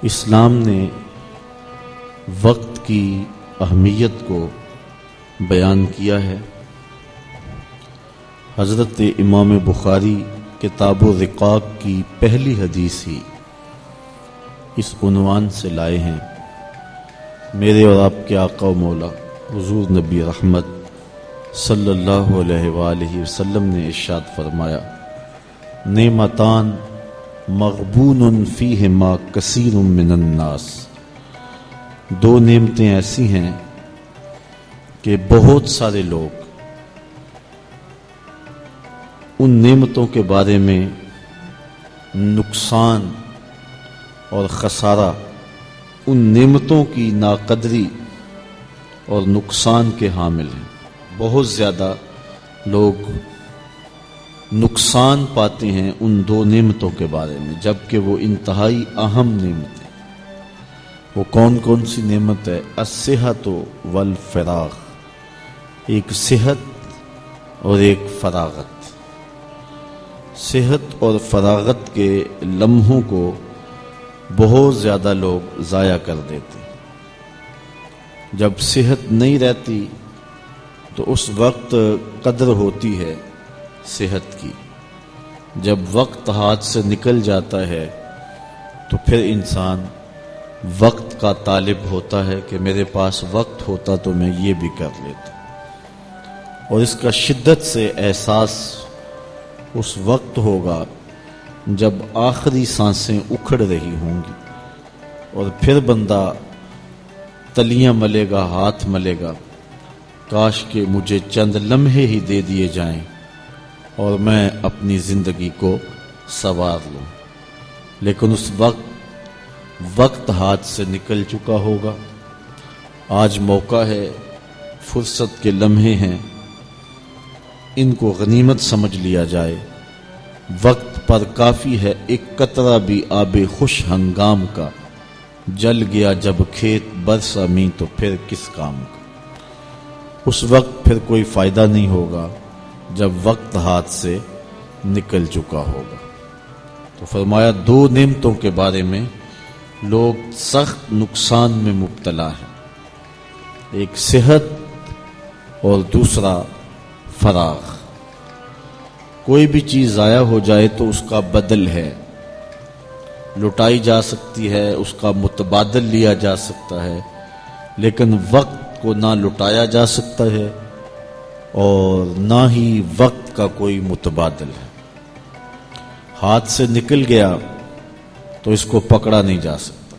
اسلام نے وقت کی اہمیت کو بیان کیا ہے۔ حضرت امام بخاری کتاب الرقاق کی پہلی حدیث ہی اس عنوان سے لائے ہیں۔ میرے اور آپ کے آقا و مولا حضور نبی رحمت صلی اللہ علیہ وآلہ وسلم نے ارشاد فرمایا، نعمتان مغبون فیہما کثیر من الناس، دو نعمتیں ایسی ہیں کہ بہت سارے لوگ ان نعمتوں کے بارے میں نقصان اور خسارہ، ان نعمتوں کی ناقدری اور نقصان کے حامل ہیں۔ بہت زیادہ لوگ نقصان پاتے ہیں ان دو نعمتوں کے بارے میں، جبکہ وہ انتہائی اہم نعمتیں۔ وہ کون کون سی نعمت ہے؟ الصحت والفراغ، ایک صحت اور ایک فراغت۔ صحت اور فراغت کے لمحوں کو بہت زیادہ لوگ ضائع کر دیتے ہیں۔ جب صحت نہیں رہتی تو اس وقت قدر ہوتی ہے صحت کی، جب وقت ہاتھ سے نکل جاتا ہے تو پھر انسان وقت کا طالب ہوتا ہے کہ میرے پاس وقت ہوتا تو میں یہ بھی کر لیتا، اور اس کا شدت سے احساس اس وقت ہوگا جب آخری سانسیں اکھڑ رہی ہوں گی، اور پھر بندہ تلیاں ملے گا، ہاتھ ملے گا، کاش کہ مجھے چند لمحے ہی دے دیے جائیں اور میں اپنی زندگی کو سنوار لوں۔ لیکن اس وقت ہاتھ سے نکل چکا ہوگا۔ آج موقع ہے، فرصت کے لمحے ہیں، ان کو غنیمت سمجھ لیا جائے۔ وقت پر کافی ہے ایک قطرہ بھی آب خوش ہنگام کا، جل گیا جب کھیت برسا می تو پھر کس کام کا۔ اس وقت پھر کوئی فائدہ نہیں ہوگا جب وقت ہاتھ سے نکل چکا ہوگا۔ تو فرمایا دو نعمتوں کے بارے میں لوگ سخت نقصان میں مبتلا ہیں، ایک صحت اور دوسرا فراغ۔ کوئی بھی چیز ضائع ہو جائے تو اس کا بدل ہے، لٹائی جا سکتی ہے، اس کا متبادل لیا جا سکتا ہے، لیکن وقت کو نہ لٹایا جا سکتا ہے اور نہ ہی وقت کا کوئی متبادل ہے۔ ہاتھ سے نکل گیا تو اس کو پکڑا نہیں جا سکتا،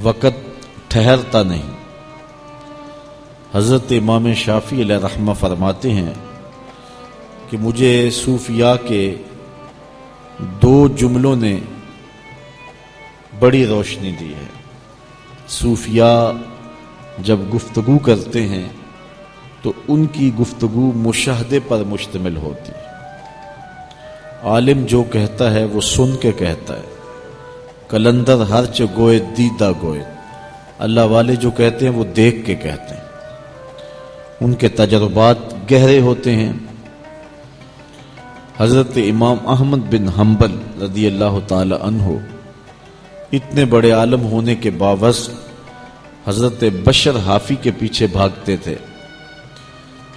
وقت ٹھہرتا نہیں۔ حضرت امام شافعی علیہ رحمہ فرماتے ہیں کہ مجھے صوفیاء کے دو جملوں نے بڑی روشنی دی ہے۔ صوفیاء جب گفتگو کرتے ہیں تو ان کی گفتگو مشاہدے پر مشتمل ہوتی ہے۔ عالم جو کہتا ہے وہ سن کے کہتا ہے، کلندر ہرچ گوئے دیدہ گوئے۔ اللہ والے جو کہتے ہیں وہ دیکھ کے کہتے ہیں، ان کے تجربات گہرے ہوتے ہیں۔ حضرت امام احمد بن حنبل رضی اللہ تعالی عنہ اتنے بڑے عالم ہونے کے باوجود حضرت بشر حافی کے پیچھے بھاگتے تھے۔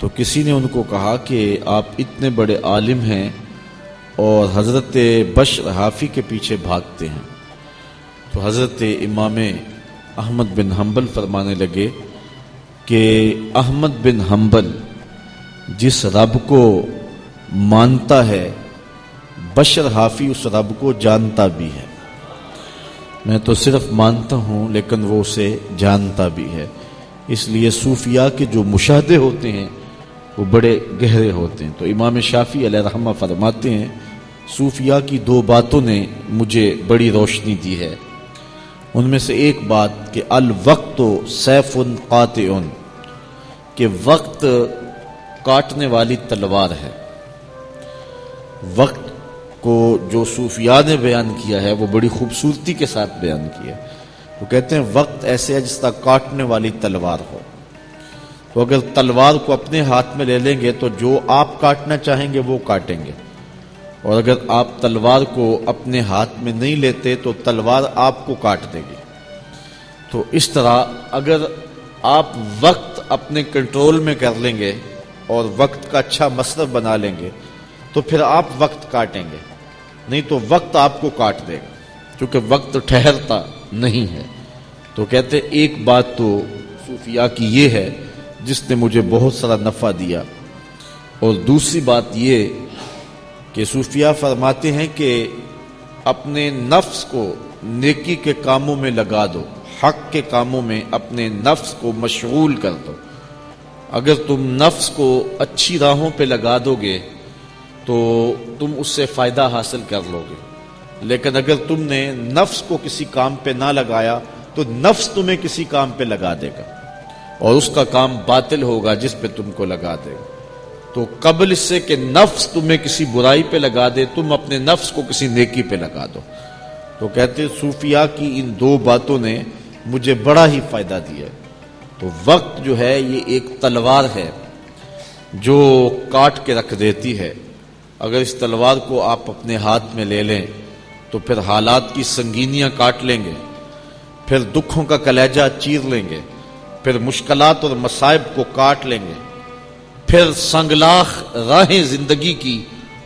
تو کسی نے ان کو کہا کہ آپ اتنے بڑے عالم ہیں اور حضرت بشر حافی کے پیچھے بھاگتے ہیں۔ تو حضرت امام احمد بن حنبل فرمانے لگے کہ احمد بن حنبل جس رب کو مانتا ہے، بشر حافی اس رب کو جانتا بھی ہے۔ میں تو صرف مانتا ہوں لیکن وہ اسے جانتا بھی ہے۔ اس لیے صوفیاء کے جو مشاہدے ہوتے ہیں وہ بڑے گہرے ہوتے ہیں۔ تو امام شافعی علیہ رحمہ فرماتے ہیں صوفیاء کی دو باتوں نے مجھے بڑی روشنی دی ہے۔ ان میں سے ایک بات کہ الوقت سیف قاطع، کہ وقت کاٹنے والی تلوار ہے۔ وقت کو جو صوفیاء نے بیان کیا ہے وہ بڑی خوبصورتی کے ساتھ بیان کیا ہے۔ وہ کہتے ہیں وقت ایسے ہے جس طرح کاٹنے والی تلوار ہو۔ تو اگر تلوار کو اپنے ہاتھ میں لے لیں گے تو جو آپ کاٹنا چاہیں گے وہ کاٹیں گے، اور اگر آپ تلوار کو اپنے ہاتھ میں نہیں لیتے تو تلوار آپ کو کاٹ دے گی۔ تو اس طرح اگر آپ وقت اپنے کنٹرول میں کر لیں گے اور وقت کا اچھا مصرف بنا لیں گے تو پھر آپ وقت کاٹیں گے، نہیں تو وقت آپ کو کاٹ دے گا، کیونکہ وقت ٹھہرتا نہیں ہے۔ تو کہتے ایک بات تو صوفیاء کی یہ ہے جس نے مجھے بہت سارا نفع دیا، اور دوسری بات یہ کہ صوفیاء فرماتے ہیں کہ اپنے نفس کو نیکی کے کاموں میں لگا دو، حق کے کاموں میں اپنے نفس کو مشغول کر دو۔ اگر تم نفس کو اچھی راہوں پہ لگا دو گے تو تم اس سے فائدہ حاصل کر لو گے، لیکن اگر تم نے نفس کو کسی کام پہ نہ لگایا تو نفس تمہیں کسی کام پہ لگا دے گا، اور اس کا کام باطل ہوگا جس پہ تم کو لگا دے گا۔ تو قبل اس سے کہ نفس تمہیں کسی برائی پہ لگا دے، تم اپنے نفس کو کسی نیکی پہ لگا دو۔ تو کہتے صوفیاء کی ان دو باتوں نے مجھے بڑا ہی فائدہ دیا۔ تو وقت جو ہے یہ ایک تلوار ہے جو کاٹ کے رکھ دیتی ہے۔ اگر اس تلوار کو آپ اپنے ہاتھ میں لے لیں تو پھر حالات کی سنگینیاں کاٹ لیں گے، پھر دکھوں کا کلیجہ چیر لیں گے، پھر مشکلات اور مصائب کو کاٹ لیں گے، پھر سنگلاخ راہیں زندگی کی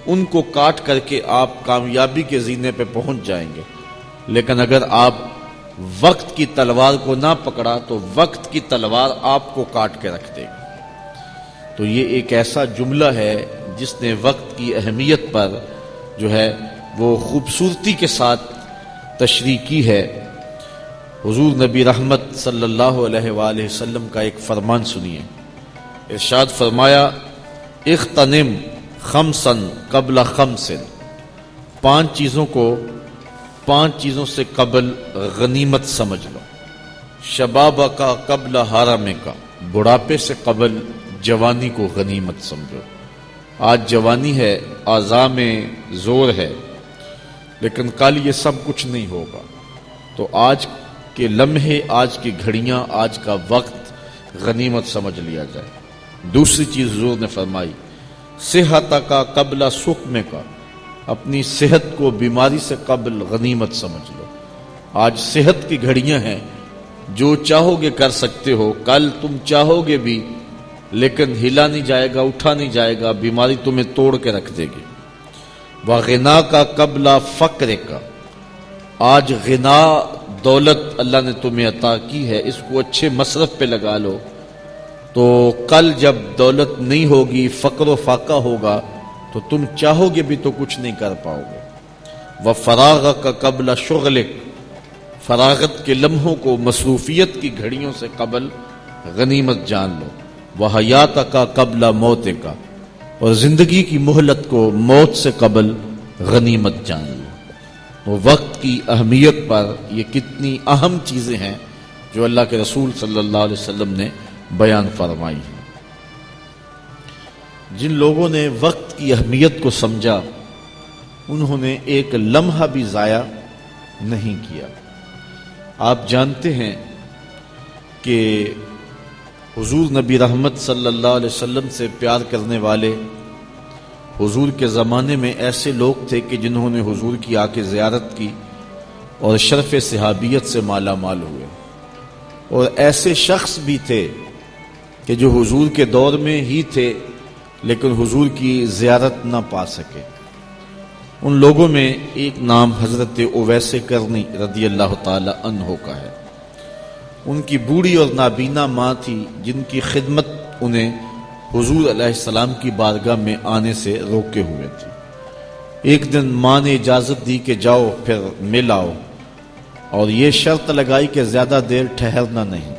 ان کو کاٹ کر کے آپ کامیابی کے زینے پہ پہنچ جائیں گے۔ لیکن اگر آپ وقت کی تلوار کو نہ پکڑا تو وقت کی تلوار آپ کو کاٹ کے رکھ دے گی۔ تو یہ ایک ایسا جملہ ہے جس نے وقت کی اہمیت پر جو ہے وہ خوبصورتی کے ساتھ تشریح کی ہے۔ حضور نبی رحمت صلی اللہ علیہ وآلہ وسلم کا ایک فرمان سنیے۔ ارشاد فرمایا اغتنم خمسا قبل خمس، 5 چیزوں کو 5 چیزوں سے قبل غنیمت سمجھ لو۔ شباب کا قبل حرم کا، بڑھاپے سے قبل جوانی کو غنیمت سمجھو۔ آج جوانی ہے، اعضاء میں زور ہے، لیکن کل یہ سب کچھ نہیں ہوگا۔ تو آج کے لمحے، آج کی گھڑیاں، آج کا وقت غنیمت سمجھ لیا جائے۔ دوسری چیز حضور نے فرمائی صحت کا قبل سقم کا، اپنی صحت کو بیماری سے قبل غنیمت سمجھ لو۔ آج صحت کی گھڑیاں ہیں، جو چاہو گے کر سکتے ہو، کل تم چاہو گے بھی لیکن ہلا نہیں جائے گا، اٹھا نہیں جائے گا، بیماری تمہیں توڑ کے رکھ دے گی۔ وغنا کا قبل فقر کا، آج غنا دولت اللہ نے تمہیں عطا کی ہے، اس کو اچھے مصرف پہ لگا لو، تو کل جب دولت نہیں ہوگی، فقر و فاقہ ہوگا تو تم چاہو گے بھی تو کچھ نہیں کر پاؤ گے۔ وفراغ کا قبل شغلک، فراغت کے لمحوں کو مصروفیت کی گھڑیوں سے قبل غنیمت جان لو۔ وحیات کا قبل موت کا، اور زندگی کی مہلت کو موت سے قبل غنیمت جان لو۔ وہ وقت کی اہمیت پر یہ کتنی اہم چیزیں ہیں جو اللہ کے رسول صلی اللہ علیہ وسلم نے بیان فرمائی ہیں۔ جن لوگوں نے وقت کی اہمیت کو سمجھا انہوں نے ایک لمحہ بھی ضائع نہیں کیا۔ آپ جانتے ہیں کہ حضور نبی رحمت صلی اللہ علیہ وسلم سے پیار کرنے والے حضور کے زمانے میں ایسے لوگ تھے کہ جنہوں نے حضور کی آ کے زیارت کی اور شرف صحابیت سے مالا مال ہوئے، اور ایسے شخص بھی تھے کہ جو حضور کے دور میں ہی تھے لیکن حضور کی زیارت نہ پا سکے۔ ان لوگوں میں ایک نام حضرت اویس کرنی رضی اللہ تعالی عنہ کا ہے۔ ان کی بوڑھی اور نابینا ماں تھی جن کی خدمت انہیں حضور علیہ السلام کی بارگاہ میں آنے سے روکے ہوئے تھی۔ ایک دن ماں نے اجازت دی کہ جاؤ پھر مل آؤ، اور یہ شرط لگائی کہ زیادہ دیر ٹھہرنا نہیں۔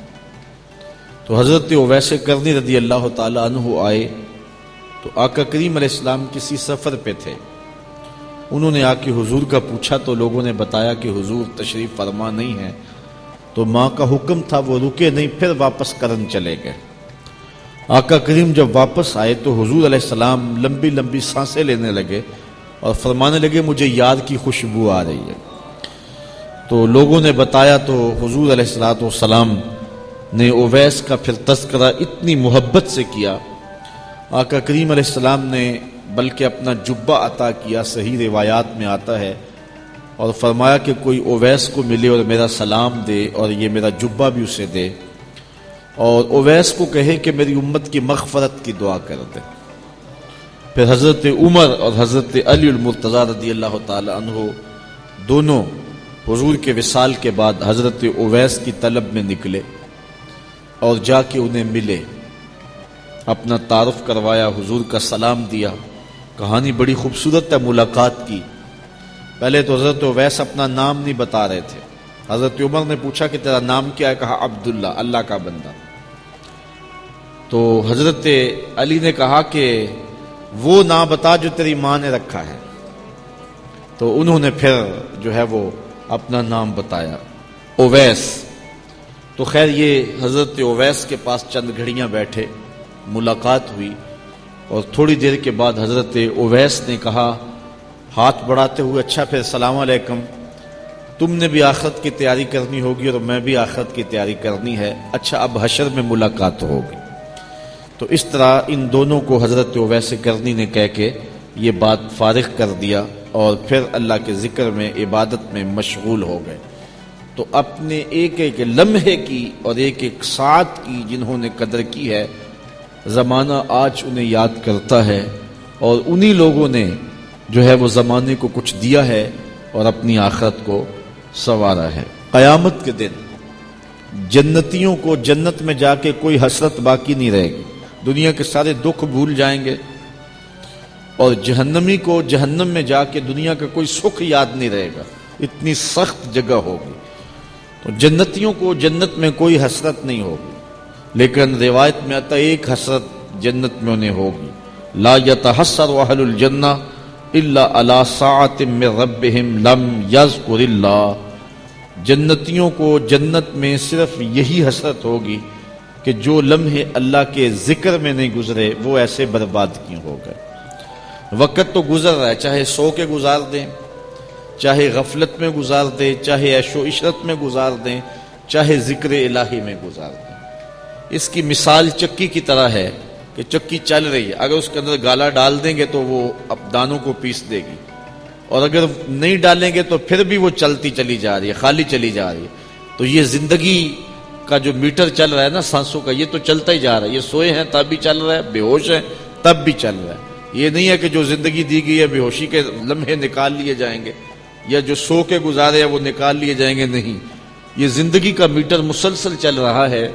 تو حضرت اویس کرنی رضی اللہ تعالی عنہ آئے تو آقا کریم علیہ السلام کسی سفر پہ تھے۔ انہوں نے آ کے حضور کا پوچھا تو لوگوں نے بتایا کہ حضور تشریف فرما نہیں ہے۔ تو ماں کا حکم تھا وہ رکے نہیں، پھر واپس کرن چلے گئے۔ آقا کریم جب واپس آئے تو حضور علیہ السلام لمبی لمبی سانسیں لینے لگے اور فرمانے لگے مجھے یاد کی خوشبو آ رہی ہے۔ تو لوگوں نے بتایا تو حضور علیہ السلام نے اویس کا پھر تذکرہ اتنی محبت سے کیا۔ آقا کریم علیہ السلام نے بلکہ اپنا جبہ عطا کیا، صحیح روایات میں آتا ہے، اور فرمایا کہ کوئی اویس کو ملے اور میرا سلام دے اور یہ میرا جبہ بھی اسے دے، اور اویس کو کہے کہ میری امت کی مغفرت کی دعا کر دے۔ پھر حضرت عمر اور حضرت علی المرتضیٰ رضی اللہ تعالی عنہ دونوں حضور کے وصال کے بعد حضرت اویس کی طلب میں نکلے اور جا کے انہیں ملے، اپنا تعارف کروایا، حضور کا سلام دیا۔ کہانی بڑی خوبصورت ہے ملاقات کی۔ پہلے تو حضرت اویس اپنا نام نہیں بتا رہے تھے۔ حضرت عمر نے پوچھا کہ تیرا نام کیا ہے؟ کہا عبداللہ، اللہ کا بندہ۔ تو حضرت علی نے کہا کہ وہ نام بتا جو تیری ماں نے رکھا ہے۔ تو انہوں نے پھر جو ہے وہ اپنا نام بتایا، اویس۔ تو خیر یہ حضرت اویس کے پاس چند گھڑیاں بیٹھے، ملاقات ہوئی، اور تھوڑی دیر کے بعد حضرت اویس نے کہا ہاتھ بڑھاتے ہوئے، اچھا پھر السلام علیکم، تم نے بھی آخرت کی تیاری کرنی ہوگی اور میں بھی آخرت کی تیاری کرنی ہے، اچھا اب حشر میں ملاقات ہوگی۔ تو اس طرح ان دونوں کو حضرت اویس کرنی نے کہہ کے یہ بات فارغ کر دیا، اور پھر اللہ کے ذکر میں، عبادت میں مشغول ہو گئے۔ تو اپنے ایک ایک لمحے کی اور ایک ایک ساعت کی جنہوں نے قدر کی ہے، زمانہ آج انہیں یاد کرتا ہے، اور انہی لوگوں نے جو ہے وہ زمانے کو کچھ دیا ہے اور اپنی آخرت کو سنوارا ہے۔ قیامت کے دن جنتیوں کو جنت میں جا کے کوئی حسرت باقی نہیں رہے گی، دنیا کے سارے دکھ بھول جائیں گے، اور جہنمی کو جہنم میں جا کے دنیا کا کوئی سکھ یاد نہیں رہے گا، اتنی سخت جگہ ہوگی۔ تو جنتیوں کو جنت میں کوئی حسرت نہیں ہوگی، لیکن روایت میں آتا ایک حسرت جنت میں انہیں ہوگی، لا یتحسر اہل الجنہ الا علی ساعۃ من ربہم لم یذکر اللہ۔ جنتیوں کو جنت میں صرف یہی حسرت ہوگی کہ جو لمحے اللہ کے ذکر میں نہیں گزرے وہ ایسے برباد کیوں ہو گئے۔ وقت تو گزر رہا ہے، چاہے سو کے گزار دیں، چاہے غفلت میں گزار دیں، چاہے عیش و عشرت میں گزار دیں، چاہے ذکر الہی میں گزار دیں۔ اس کی مثال چکی کی طرح ہے کہ چکی چل رہی ہے، اگر اس کے اندر گالا ڈال دیں گے تو وہ اب دانوں کو پیس دے گی، اور اگر نہیں ڈالیں گے تو پھر بھی وہ چلتی چلی جا رہی ہے، خالی چلی جا رہی ہے۔ تو یہ زندگی کا جو میٹر چل رہا ہے نا سانسوں کا، یہ تو چلتا ہی جا رہا ہے۔ یہ سوئے ہیں تب بھی چل رہا ہے، بے ہوش ہیں تب بھی چل رہا ہے۔ یہ نہیں ہے کہ جو زندگی دی گئی ہے بے ہوشی کے لمحے نکال لیے جائیں گے، یا جو سو کے گزارے ہیں وہ نکال لیے جائیں گے، نہیں، یہ زندگی کا میٹر مسلسل چل رہا ہے،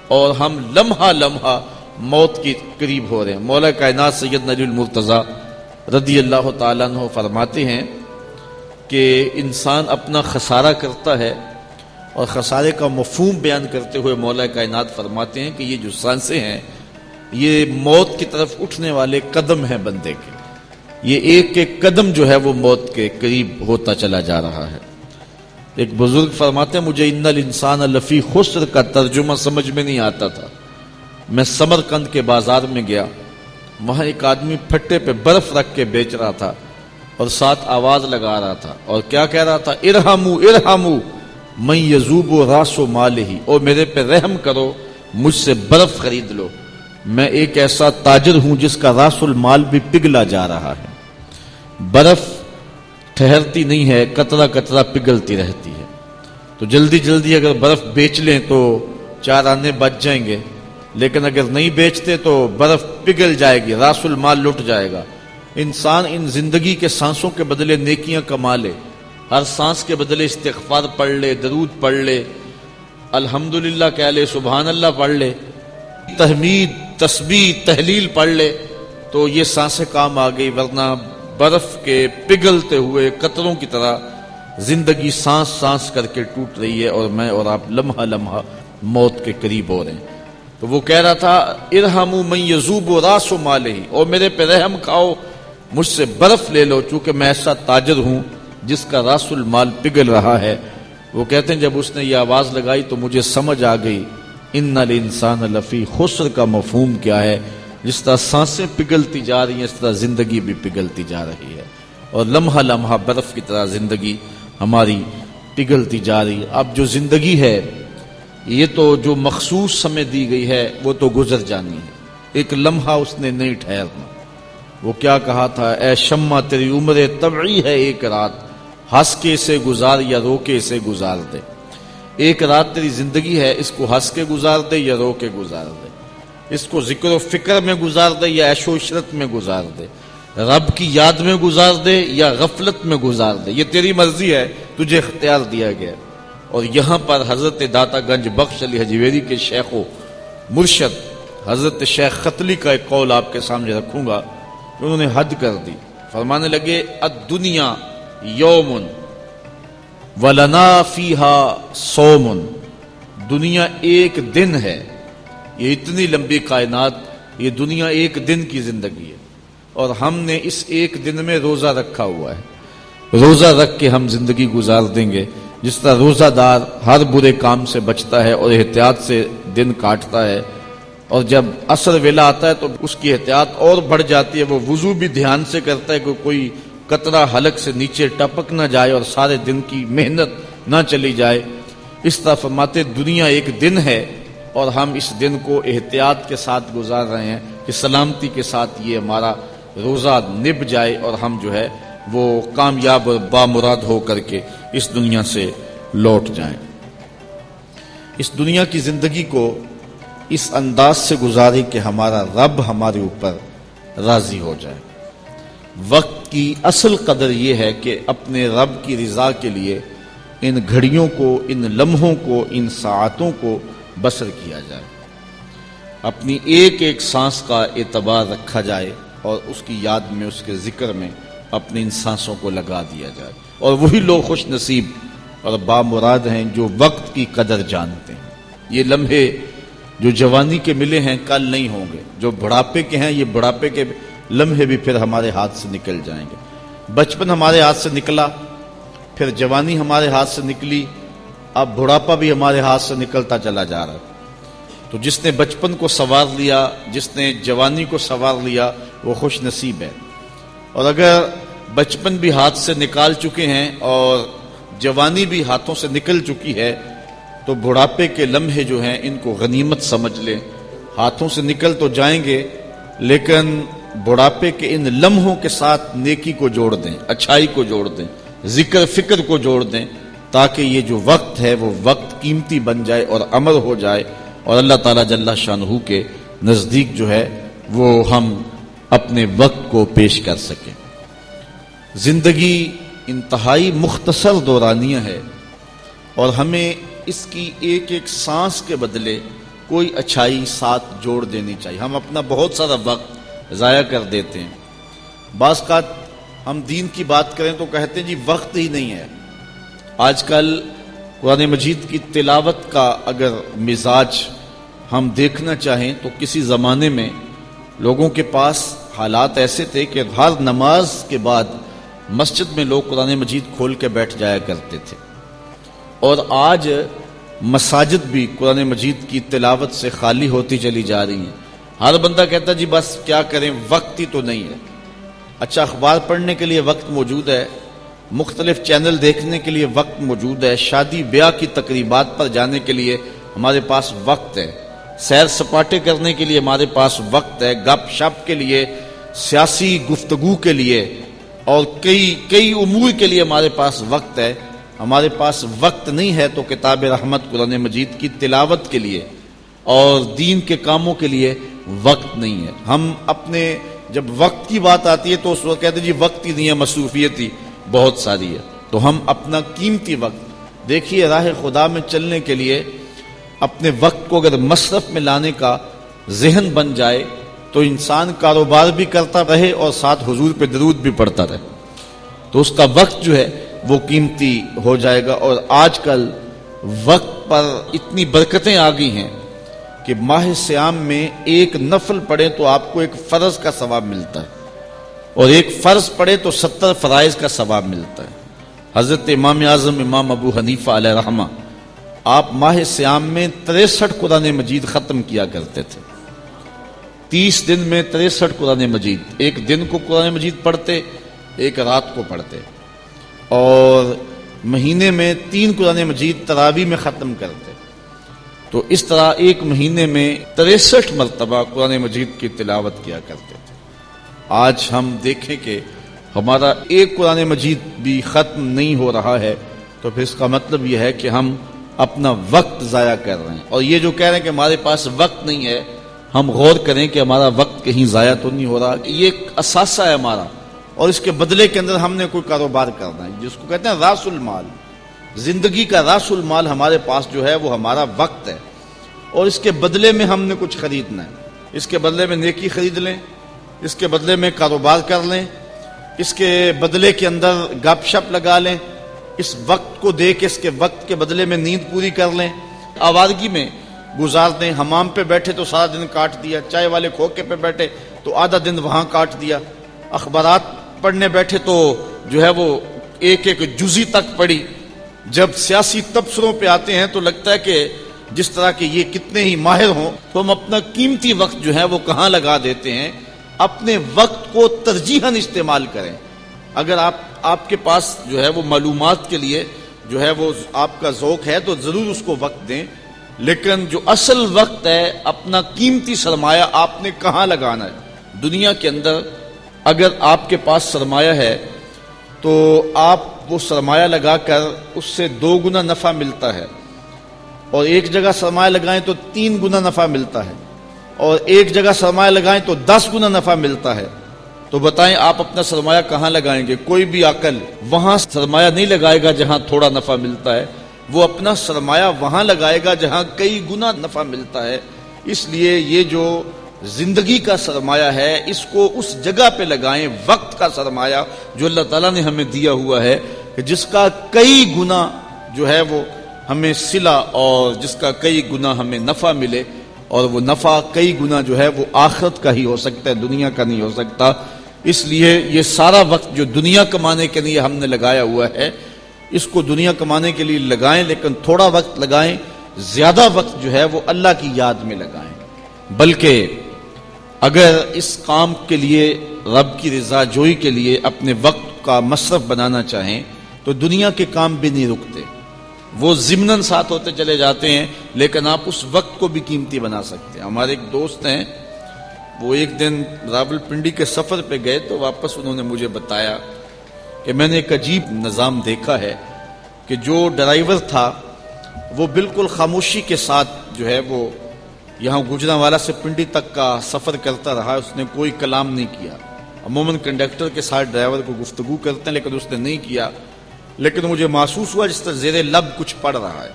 اور ہم لمحہ لمحہ موت کے قریب ہو رہے ہیں۔ مولا کائنات سیدنا علی المرتضیٰ رضی اللہ تعالیٰ عنہ فرماتے ہیں کہ انسان اپنا خسارہ کرتا ہے، اور خسارے کا مفہوم بیان کرتے ہوئے مولا کائنات فرماتے ہیں کہ یہ جو سانسیں ہیں یہ موت کی طرف اٹھنے والے قدم ہیں بندے کے، یہ ایک ایک قدم جو ہے وہ موت کے قریب ہوتا چلا جا رہا ہے۔ ایک بزرگ فرماتے ہیں مجھے ان الانسان لفی خسر کا ترجمہ سمجھ میں نہیں آتا تھا، میں سمرقند کے بازار میں گیا، وہاں ایک آدمی پھٹے پہ برف رکھ کے بیچ رہا تھا اور ساتھ آواز لگا رہا تھا، اور کیا کہہ رہا تھا، ارحموا ارحموا من یذوب راس مالہ، او میرے پہ رحم کرو، مجھ سے برف خرید لو، میں ایک ایسا تاجر ہوں جس کا راس المال بھی پگھلا جا رہا ہے۔ برف ٹھہرتی نہیں ہے، قطرہ قطرہ پگھلتی رہتی ہے، تو جلدی جلدی اگر برف بیچ لیں تو 4 آنے بچ جائیں گے، لیکن اگر نہیں بیچتے تو برف پگھل جائے گی، راس المال لٹ جائے گا۔ انسان ان زندگی کے سانسوں کے بدلے نیکیاں کما لے، ہر سانس کے بدلے استغفار پڑھ لے، درود پڑھ لے، الحمدللہ کہہ لے، سبحان اللہ پڑھ لے، تحمید تسبیح تحلیل پڑھ لے، تو یہ سانسیں کام آ گئی، ورنہ برف کے پگھلتے ہوئے قطروں کی طرح زندگی سانس سانس کر کے ٹوٹ رہی ہے، اور میں اور آپ لمحہ لمحہ موت کے قریب ہو رہے ہیں۔ تو وہ کہہ رہا تھا ارحموا من یذوب راس مالہ، اور میرے پہ رحم کھاؤ، مجھ سے برف لے لو، چونکہ میں ایسا تاجر ہوں جس کا راس المال پگھل رہا ہے۔ وہ کہتے ہیں جب اس نے یہ آواز لگائی تو مجھے سمجھ آ گئی ان الانسان لفی خسر کا مفہوم کیا ہے۔ جس طرح سانسیں پگھلتی جا رہی ہیں اس طرح زندگی بھی پگھلتی جا رہی ہے، اور لمحہ لمحہ برف کی طرح زندگی ہماری پگھلتی جا رہی ہے۔ اب جو زندگی ہے یہ تو جو مخصوص سمے دی گئی ہے وہ تو گزر جانی ہے، ایک لمحہ اس نے نہیں ٹھہرنا، وہ کیا کہا تھا، اے شمع تیری عمر طبعی ہے ایک رات، ہنس کے اسے گزار یا رو کے اسے گزار دے۔ ایک رات تیری زندگی ہے، اس کو ہنس کے گزار دے یا رو کے گزار دے، اس کو ذکر و فکر میں گزار دے یا عیش و عشرت میں گزار دے، رب کی یاد میں گزار دے یا غفلت میں گزار دے، یہ تیری مرضی ہے، تجھے اختیار دیا گیا۔ اور یہاں پر حضرت داتا گنج بخش علی حجویری کے شیخ و مرشد حضرت شیخ ختلی کا ایک قول آپ کے سامنے رکھوں گا، انہوں نے حد کر دی، فرمانے لگے الدنیا یوم ولنا فیہا صوم، دنیا ایک دن ہے، یہ اتنی لمبی کائنات، یہ دنیا ایک دن کی زندگی ہے، اور ہم نے اس ایک دن میں روزہ رکھا ہوا ہے، روزہ رکھ کے ہم زندگی گزار دیں گے۔ جس طرح روزہ دار ہر برے کام سے بچتا ہے اور احتیاط سے دن کاٹتا ہے، اور جب عصر ویلا آتا ہے تو اس کی احتیاط اور بڑھ جاتی ہے، وہ وضو بھی دھیان سے کرتا ہے کہ کوئی قطرہ حلق سے نیچے ٹپک نہ جائے اور سارے دن کی محنت نہ چلی جائے۔ اس طرح فرماتے دنیا ایک دن ہے اور ہم اس دن کو احتیاط کے ساتھ گزار رہے ہیں کہ سلامتی کے ساتھ یہ ہمارا روزہ نب جائے اور ہم جو ہے وہ کامیاب اور بامراد ہو کر کے اس دنیا سے لوٹ جائیں۔ اس دنیا کی زندگی کو اس انداز سے گزارے کہ ہمارا رب ہمارے اوپر راضی ہو جائے۔ وقت کی اصل قدر یہ ہے کہ اپنے رب کی رضا کے لیے ان گھڑیوں کو، ان لمحوں کو، ان ساعتوں کو بسر کیا جائے، اپنی ایک ایک سانس کا اعتبار رکھا جائے اور اس کی یاد میں، اس کے ذکر میں اپنی ان سانسوں کو لگا دیا جائے۔ اور وہی لوگ خوش نصیب اور بامراد ہیں جو وقت کی قدر جانتے ہیں۔ یہ لمحے جو جوانی کے ملے ہیں کل نہیں ہوں گے، جو بڑھاپے کے ہیں یہ بڑھاپے کے لمحے بھی پھر ہمارے ہاتھ سے نکل جائیں گے۔ بچپن ہمارے ہاتھ سے نکلا، پھر جوانی ہمارے ہاتھ سے نکلی، اب بڑھاپا بھی ہمارے ہاتھ سے نکلتا چلا جا رہا ہے۔ تو جس نے بچپن کو سنوار لیا، جس نے جوانی کو سنوار لیا، وہ خوش نصیب ہے۔ اور اگر بچپن بھی ہاتھ سے نکال چکے ہیں اور جوانی بھی ہاتھوں سے نکل چکی ہے تو بڑھاپے کے لمحے جو ہیں ان کو غنیمت سمجھ لیں۔ ہاتھوں سے نکل تو جائیں گے لیکن بڑھاپے کے ان لمحوں کے ساتھ نیکی کو جوڑ دیں، اچھائی کو جوڑ دیں، ذکر فکر کو جوڑ دیں، تاکہ یہ جو وقت ہے وہ وقت قیمتی بن جائے اور امر ہو جائے اور اللہ تعالیٰ جل شانہ کے نزدیک جو ہے وہ ہم اپنے وقت کو پیش کر سکیں۔ زندگی انتہائی مختصر دورانیہ ہے اور ہمیں اس کی ایک ایک سانس کے بدلے کوئی اچھائی ساتھ جوڑ دینی چاہیے۔ ہم اپنا بہت سارا وقت ضائع کر دیتے ہیں۔ بعض کا ہم دین کی بات کریں تو کہتے ہیں جی وقت ہی نہیں ہے۔ آج کل قرآن مجید کی تلاوت کا اگر مزاج ہم دیکھنا چاہیں تو کسی زمانے میں لوگوں کے پاس حالات ایسے تھے کہ ہر نماز کے بعد مسجد میں لوگ قرآن مجید کھول کے بیٹھ جایا کرتے تھے، اور آج مساجد بھی قرآن مجید کی تلاوت سے خالی ہوتی چلی جا رہی ہیں۔ ہر بندہ کہتا جی بس کیا کریں، وقت ہی تو نہیں ہے۔ اچھا، اخبار پڑھنے کے لیے وقت موجود ہے، مختلف چینل دیکھنے کے لیے وقت موجود ہے، شادی بیاہ کی تقریبات پر جانے کے لیے ہمارے پاس وقت ہے، سیر سپاٹے کرنے کے لیے ہمارے پاس وقت ہے، گپ شپ کے لیے، سیاسی گفتگو کے لیے اور کئی امور کے لیے ہمارے پاس وقت ہے۔ ہمارے پاس وقت نہیں ہے تو کتاب رحمت قرآن مجید کی تلاوت کے لیے اور دین کے کاموں کے لیے وقت نہیں ہے۔ ہم اپنے جب وقت کی بات آتی ہے تو اس وقت کہتے ہیں جی وقت ہی نہیں ہے، مصروفیت ہی بہت ساری ہے۔ تو ہم اپنا قیمتی وقت دیکھیے، راہ خدا میں چلنے کے لیے اپنے وقت کو اگر مصرف میں لانے کا ذہن بن جائے تو انسان کاروبار بھی کرتا رہے اور ساتھ حضور پہ درود بھی پڑھتا رہے، تو اس کا وقت جو ہے وہ قیمتی ہو جائے گا۔ اور آج کل وقت پر اتنی برکتیں آ گئی ہیں کہ ماہ صیام میں ایک نفل پڑھے تو آپ کو ایک فرض کا ثواب ملتا ہے، اور ایک فرض پڑھے تو 70 فرائض کا ثواب ملتا ہے۔ حضرت امام اعظم امام ابو حنیفہ علیہ رحمہ آپ ماہ صیام میں 63 قرآن مجید ختم کیا کرتے تھے۔ 30 دن میں 63 قرآن مجید، ایک دن کو قرآن مجید پڑھتے، ایک رات کو پڑھتے، اور مہینے میں 3 قرآن مجید تراویح میں ختم کرتے۔ تو اس طرح ایک مہینے میں 63 مرتبہ قرآن مجید کی تلاوت کیا کرتے تھے۔ آج ہم دیکھیں کہ ہمارا ایک قرآن مجید بھی ختم نہیں ہو رہا ہے تو پھر اس کا مطلب یہ ہے کہ ہم اپنا وقت ضائع کر رہے ہیں. اور یہ جو کہہ رہے ہیں کہ ہمارے پاس وقت نہیں ہے، ہم غور کریں کہ ہمارا وقت کہیں ضائع تو نہیں ہو رہا. یہ ایک اثاثہ ہے ہمارا، اور اس کے بدلے کے اندر ہم نے کوئی کاروبار کرنا ہے جس کو کہتے ہیں راس المال. زندگی کا راس المال ہمارے پاس جو ہے وہ ہمارا وقت ہے، اور اس کے بدلے میں ہم نے کچھ خریدنا ہے. اس کے بدلے میں نیکی خرید لیں، اس کے بدلے میں کاروبار کر لیں، اس کے بدلے کے اندر گپ شپ لگا لیں، اس وقت کو دے کے اس کے وقت کے بدلے میں نیند پوری کر لیں، آوارگی میں گزار دیں. حمام پہ بیٹھے تو سارا دن کاٹ دیا، چائے والے کھوکے پہ بیٹھے تو آدھا دن وہاں کاٹ دیا، اخبارات پڑھنے بیٹھے تو جو ہے وہ ایک ایک جزی تک پڑھی. جب سیاسی تبصروں پہ آتے ہیں تو لگتا ہے کہ جس طرح کہ یہ کتنے ہی ماہر ہوں، تو ہم اپنا قیمتی وقت جو ہے وہ کہاں لگا دیتے ہیں. اپنے وقت کو ترجیحاً استعمال کریں. اگر آپ کے پاس جو ہے وہ معلومات کے لیے جو ہے وہ آپ کا ذوق ہے تو ضرور اس کو وقت دیں، لیکن جو اصل وقت ہے، اپنا قیمتی سرمایہ آپ نے کہاں لگانا ہے. دنیا کے اندر اگر آپ کے پاس سرمایہ ہے تو آپ وہ سرمایہ لگا کر اس سے 2 گنا نفع ملتا ہے، اور ایک جگہ سرمایہ لگائیں تو 3 گنا نفع ملتا ہے، اور ایک جگہ سرمایہ لگائیں تو 10 گنا نفع ملتا ہے. تو بتائیں آپ اپنا سرمایہ کہاں لگائیں گے؟ کوئی بھی عقل وہاں سرمایہ نہیں لگائے گا جہاں تھوڑا نفع ملتا ہے، وہ اپنا سرمایہ وہاں لگائے گا جہاں کئی گنا نفع ملتا ہے. اس لیے یہ جو زندگی کا سرمایہ ہے اس کو اس جگہ پہ لگائیں. وقت کا سرمایہ جو اللہ تعالیٰ نے ہمیں دیا ہوا ہے کہ جس کا کئی گنا جو ہے وہ ہمیں صلہ اور جس کا کئی گنا ہمیں نفع ملے، اور وہ نفع کئی گنا جو ہے وہ آخرت کا ہی ہو سکتا ہے، دنیا کا نہیں ہو سکتا. اس لیے یہ سارا وقت جو دنیا کمانے کے لیے ہم نے لگایا ہوا ہے اس کو دنیا کمانے کے لیے لگائیں، لیکن تھوڑا وقت لگائیں. زیادہ وقت جو ہے وہ اللہ کی یاد میں لگائیں. بلکہ اگر اس کام کے لیے رب کی رضا جوئی کے لیے اپنے وقت کا مصرف بنانا چاہیں تو دنیا کے کام بھی نہیں رکتے، وہ ضمناً ساتھ ہوتے چلے جاتے ہیں، لیکن آپ اس وقت کو بھی قیمتی بنا سکتے ہیں. ہمارے ایک دوست ہیں، وہ ایک دن راولپنڈی کے سفر پہ گئے تو واپس انہوں نے مجھے بتایا کہ میں نے ایک عجیب نظام دیکھا ہے کہ جو ڈرائیور تھا وہ بالکل خاموشی کے ساتھ جو ہے وہ یہاں گوجرانوالا سے پنڈی تک کا سفر کرتا رہا، اس نے کوئی کلام نہیں کیا. عموماً کنڈکٹر کے ساتھ ڈرائیور کو گفتگو کرتے ہیں لیکن اس نے نہیں کیا. لیکن مجھے محسوس ہوا جس طرح زیر لب کچھ پڑھ رہا ہے.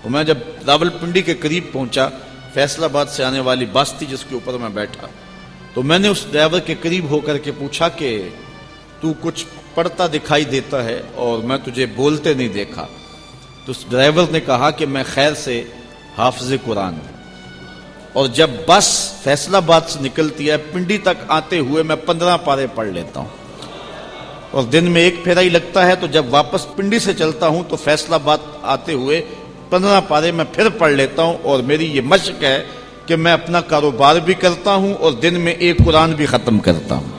تو میں جب راولپنڈی کے قریب پہنچا، فیصل آباد سے آنے والی بس تھی جس کے اوپر میں بیٹھا، تو میں نے اس ڈرائیور کے قریب ہو کر کے پوچھا کہ تو کچھ پڑھتا دکھائی دیتا ہے اور میں تجھے بولتے نہیں دیکھا. تو اس ڈرائیور نے کہا کہ میں خیر سے حافظ قرآن ہوں، اور جب بس فیصل آباد سے نکلتی ہے پنڈی تک آتے ہوئے میں 15 پارے پڑھ لیتا ہوں، اور دن میں ایک پھیرا ہی لگتا ہے. تو جب واپس پنڈی سے چلتا ہوں تو فیصل آباد آتے ہوئے 15 پارے میں پھر پڑھ لیتا ہوں، اور میری یہ مشق ہے کہ میں اپنا کاروبار بھی کرتا ہوں اور دن میں ایک قرآن بھی ختم کرتا ہوں.